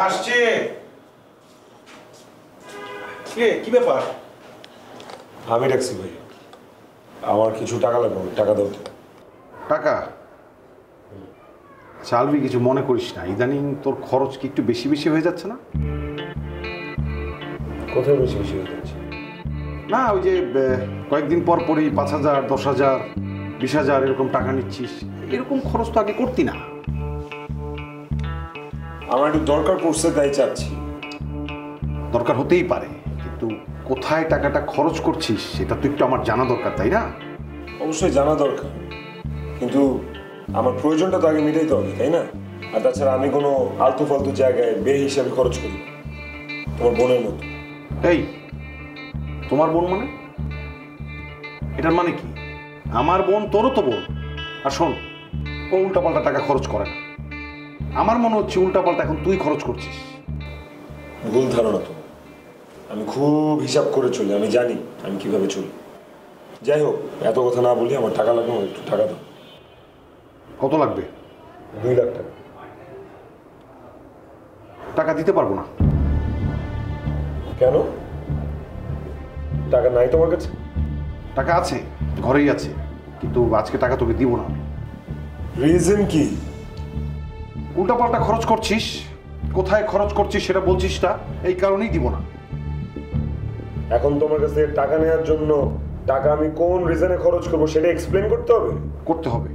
আসছে। কি ব্যাপার? আমি ডাকছি ভাইয়া, আমার কিছু টাকা লাগবে, টাকা দাও তো। টাকা? চালবি, কিছু মনে করিস না, ইদানিং তোর খরচ কি একটু বেশি বেশি হয়ে যাচ্ছে না? কোথায় বেশি বেশি হয়ে যাচ্ছে? না, ওই যে কয়েকদিন পর পরই 5,000, 10,000, 20,000 এরকম টাকা নিচ্ছিস, এরকম খরচ তো আগে করতি না। আমার একটু দরকার পড়ছে তাই চাচ্ছি। দরকার হতেই পারে, কিন্তু কোথায় টাকাটা খরচ করছিস সেটা তো একটু আমার জানা দরকার, তাই না? অবশ্যই জানা দরকার, কিন্তু আমার প্রয়োজনটা তো আগে মিটাইতে হবে, তাই না? আর তাছাড়া আমি কোনো আলতু ফালতু জায়গায় বেহিসাবে খরচ করি না, তোমার বোনের মতো। এই তোমার বোন মানে? এটার মানে কি? আমার বোন তোরও তো বোন। আর শোন, ও উল্টাপাল্টা টাকা খরচ করে না, আমার মনে হচ্ছে উল্টাপাল্টা এখন তুই খরচ করছিস। ভুল ধারণা তো, আমি খুব হিসাব করে চলি, আমি জানি আমি কিভাবে চলি। যাই হোক, এত কথা না বলি, আমার টাকা লাগবে, একটু টাকা দাও। কত লাগবে? 2 লাখ টাকা। টাকা দিতে পারবো না। কেন? টাকা নাই তোমার কাছে? টাকা আছে, ঘরেই আছে, কিন্তু আজকে টাকা তোকে দিব না। রিজন কি? উল্টাপাল্টা খরচ করছিস, কোথায় খরচ করছিস সেটা বলছিস না, এই কারণেই দিব না। এখন তোমার কাছে টাকা নেওয়ার জন্য টাকা আমি কোন রিজনে খরচ করবো সেটা এক্সপ্লেন করতে হবে? করতে হবে।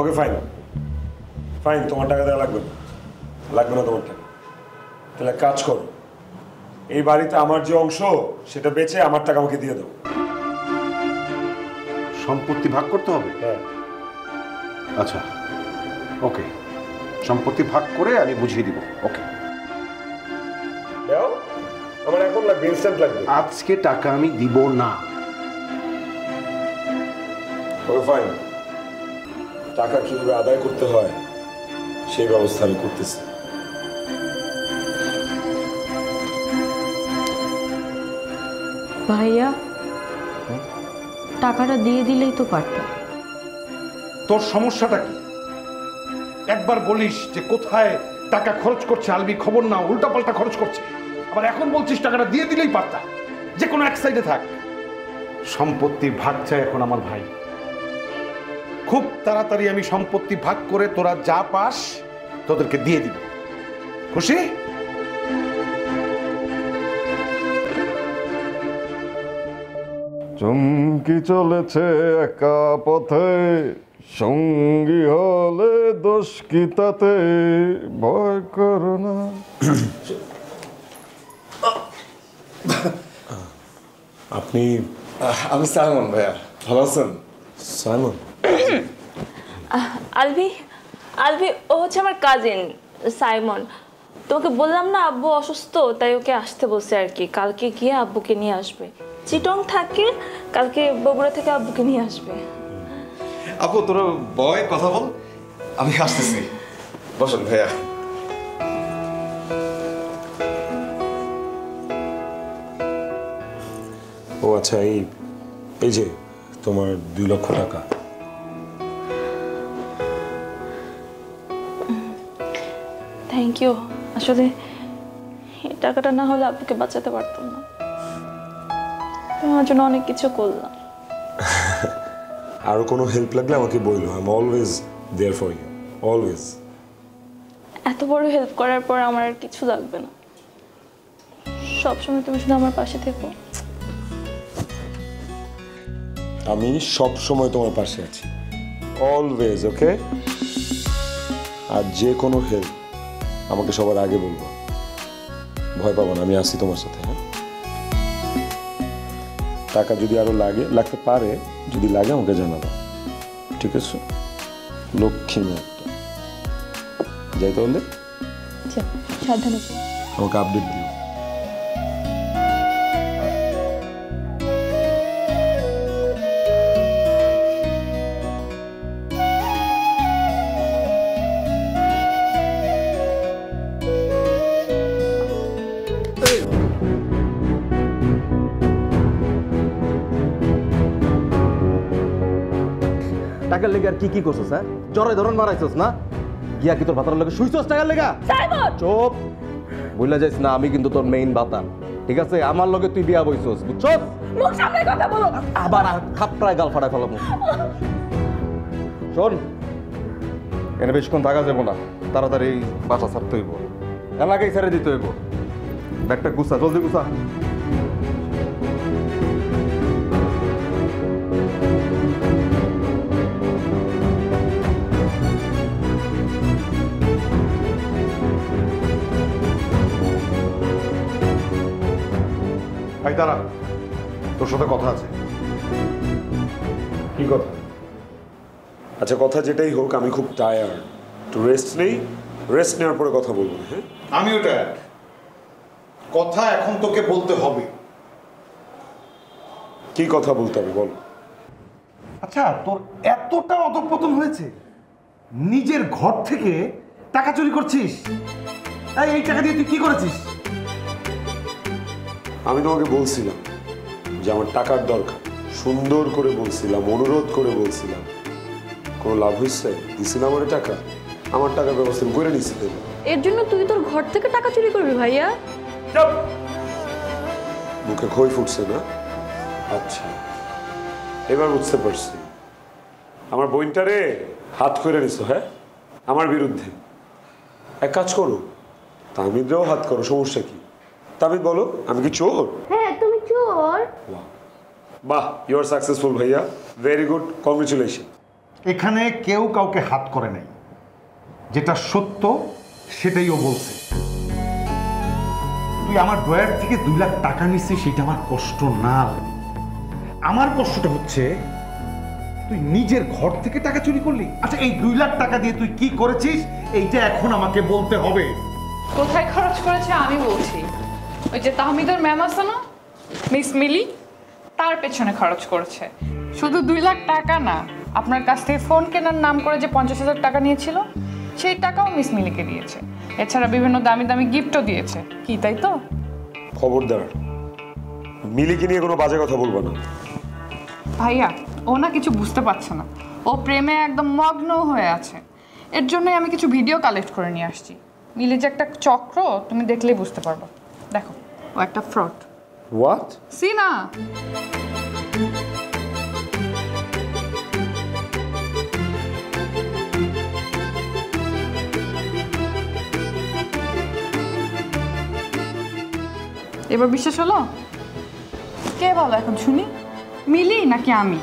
ওকে ফাইন, ফাইন, তোমার টাকা দেওয়া লাগবে না, লাগবে না তোমার টাকা। তাহলে কাজ করো, এই বাড়িতে আমার যে অংশ সেটা বেচে আমার টাকা আমাকে দিয়ে দাও। সম্পত্তি ভাগ করতে হবে? হ্যাঁ। আচ্ছা, ওকে, সম্পত্তি ভাগ করে আমি বুঝিয়ে দিব। ওকে, দাও, আমার এখন লাগবে, ইনস্ট্যান্ট লাগবে। আজকে টাকা আমি দিব না। ওকে ফাইন, টাকা কিভাবে আদায় করতে হয় সেই ব্যবস্থা আমি করতেছি। ভাইয়া টাকাটা দিয়ে দিলেই তো পারতাম। তোর সমস্যাটা কি? একবার বলিস যে কোথায় টাকা খরচ করছে আলবি খবর না, উল্টাপাল্টা খরচ করছে, আবার এখন বলছিস টাকাটা দিয়ে দিলেই পারতাম, যে কোনো এক সাইডে থাক। সম্পত্তির ভাগ চাই এখন আমার ভাই। খুব তাড়াতাড়ি আমি সম্পত্তি ভাগ করে তোরা যা পাস তোদেরকে দিয়ে দিব। খুশি? চমকি চলেছে একা পথে, সঙ্গী হলে দোষ কি তাতে, ভয় করো না। আপনি? আমি সাইমন ভাইয়া, ভালো আছেন? সাইমন? আলভি, আলভি ও হচ্ছে আমার কাজিন সাইমন। তোমাকে বললাম না আব্বু অসুস্থ, তাই ওকে আসতে বলছে আর কি। কালকে গিয়ে আব্বুকে নিয়ে আসবে। চিটং থাকে, কালকে বগুড়া থেকে আব্বুকে নিয়ে আসবে। আপু তোর বয় কথা বল, আমি আসতেছি। বসুন ভাইয়া। ও আচ্ছা, এই যে তোমার 2 লক্ষ টাকা। Thank you. আসলে এই টাকাটা না হলে আব্বুকে বাঁচাতে পারতাম না। তোমার জন্য অনেক কিছু করলাম। আরো কোনো হেল্প লাগলে আমাকে বলো, I am always there for you, always. এত বড় হেল্প করার পর আমার আর কিছু লাগবে না। সবসময় তুমি শুধু আমার পাশে থেকো। আমি সব সময় তোমার পাশে আছি, অলওয়েজ। ওকে? আর যে কোনো হেল্প আমাকে সবার আগে বলবো, ভয় পাবো না, আমি আছি তোমার সাথে। হ্যাঁ, টাকা যদি আরো লাগতে পারে, যদি লাগে আমাকে জানাবো, ঠিক আছে? লক্ষ্মী মেয়ে একটা। যাই তাহলে, সাবধানে আমাকে আপডেট দিও। টাকার লেগে আর কি করছস? হ্যাঁ, জরাই ধরন মারাইছস না? গিয়া কি তোর ভাতার লগে শুইছস টাকার লেগা? সাইমন চুপ, বুঝলা যাইস না, আমি কিন্তু তোর মেইন ভাতা, ঠিক আছে? আমার লগে তুই বিয়া বইছস, বুঝছস? মুখ সামনে কথা বলো। আবার থাপড়ায় গাল ফাটায় ফেলাম। শোন, এনে বেশিক্ষণ থাকা যাবো না, তাড়াতাড়ি বাসা ছাড়তে হইব, এলাকায় ছেড়ে দিতে হইব। ব্যাগটা গুছা, জলদি গুছা। ভাই দাঁড়া, তোর সাথে কথা আছে। কি কথা? আচ্ছা, কথা যেটাই হোক, আমি খুব টায়ার্ড, একটু রেস্ট নেই, রেস্ট নেওয়ার পরে কথা বলবো। হ্যাঁ, আমিও টায়ার্ড। কথা এখন তোকে বলতে হবে। কি কথা বলতে হবে বল। আচ্ছা, তোর এতটা অধঃপতন হয়েছে, নিজের ঘর থেকে টাকা চুরি করছিস? এই টাকা দিয়ে তুই কি করেছিস? আমি তোমাকে বলছিলাম যে আমার টাকার দরকার, সুন্দর করে বলছিলাম, অনুরোধ করে বলছিলাম। কোনো লাভ হয়েছে? দিছিলাম আমার টাকা, আমার টাকার ব্যবস্থা করে নিচ্ছি। এর জন্য তুই তোর ঘর থেকে টাকা চুরি করবি ভাইয়া? মুখে খই ফুটছে না? আচ্ছা, এবার বুঝতে পারছি। আমার বোনটারে হাত করে নিছো, হ্যাঁ, আমার বিরুদ্ধে। এক কাজ করো, তামিদরেও হাত করো, সমস্যা কি? তামিদ বলো, আমি কি চোর? হ্যাঁ, তুমি চোর। বাহ, ইউ আর সাকসেসফুল ভাইয়া, ভেরি গুড, কংগ্রেচুলেশন। এখানে কেউ কাউকে হাত করে নাই, যেটা সত্য সেটাই ও বলছে। তুই আমার ড্রয়ার থেকে 2 লাখ টাকা নিচ্ছিস, সেটা আমার কষ্ট না। আমার কষ্টটা হচ্ছে তুই নিজের ঘর থেকে টাকা চুরি করলি। আচ্ছা, এই 2 লাখ টাকা দিয়ে তুই কি করেছিস এইটা এখন আমাকে বলতে হবে। কোথায় খরচ করেছে আমি বলছি। ওই যে তাহমিদের ম্যাম আছে না, মিস মিলি, তার পেছনে খরচ করেছে। শুধু 2 লাখ টাকা না, আপনার কাছ থেকে ফোন কেনার নাম করে যে 50,000 টাকা নিয়েছিল সেই টাকাও মিস মিলিকে দিয়েছে। এছাড়া বিভিন্ন দামি দামি গিফটও দিয়েছে। কি তাই তো? খবরদার, মিলিকে নিয়ে কোনো বাজে কথা বলবো না। ভাইয়া, ও না কিছু বুঝতে পারছে না, ও প্রেমে একদম মগ্ন হয়ে আছে। এর জন্যই আমি কিছু ভিডিও কালেক্ট করে নিয়ে আসছি। মিলি যে একটা চক্র, তুমি দেখলেই বুঝতে পারবে। দেখো, ও একটা ফ্রড। হোয়াট? সি না। এবার বিশ্বাস হলো? কে বলো এখন শুনি, মিলি নাকি আমি?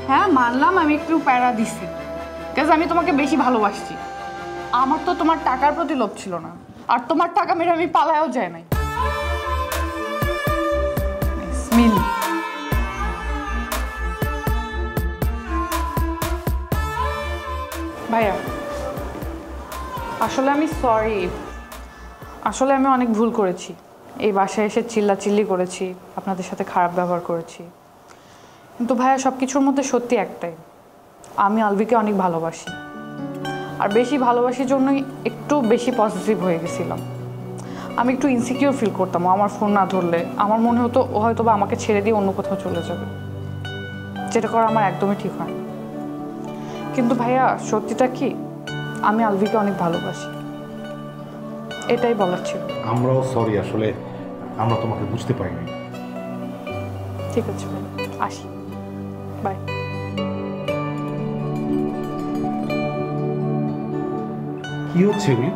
হ্যাঁ মানলাম আমি একটু প্যারা দিছি, কারণ আমি তোমাকে বেশি ভালোবাসছি। আমার তো তোমার টাকার প্রতি লোভ ছিল না, আর তোমার টাকা মেরে আমি পালায়ও যায় নাই। মিলি, ভাইয়া আসলে আমি সরি, আসলে আমি অনেক ভুল করেছি। এই বাসায় এসে চিল্লাচিল্লি করেছি, আপনাদের সাথে খারাপ ব্যবহার করেছি। কিন্তু ভাইয়া সব কিছুর মধ্যে সত্যি একটাই, আমি আলভিকে অনেক ভালোবাসি। আর বেশি ভালোবাসির জন্যই একটু বেশি পজিটিভ হয়ে গেছিলাম। আমি একটু ইনসিকিউর ফিল করতাম, আমার ফোন না ধরলে আমার মনে হতো ও হয়তো বা আমাকে ছেড়ে দিয়ে অন্য কোথাও চলে যাবে, যেটা করা আমার একদমই ঠিক হয় না। কিন্তু ভাইয়া সত্যিটা কি, আমি আলভিকে অনেক ভালোবাসি, এটাই বলার ছিল। আমরাও সরি, আসলে আমরা তোমাকে বুঝতে পারিনি। ঠিক আছে ভাই, আসি, বাই। কি হচ্ছে এগুলি?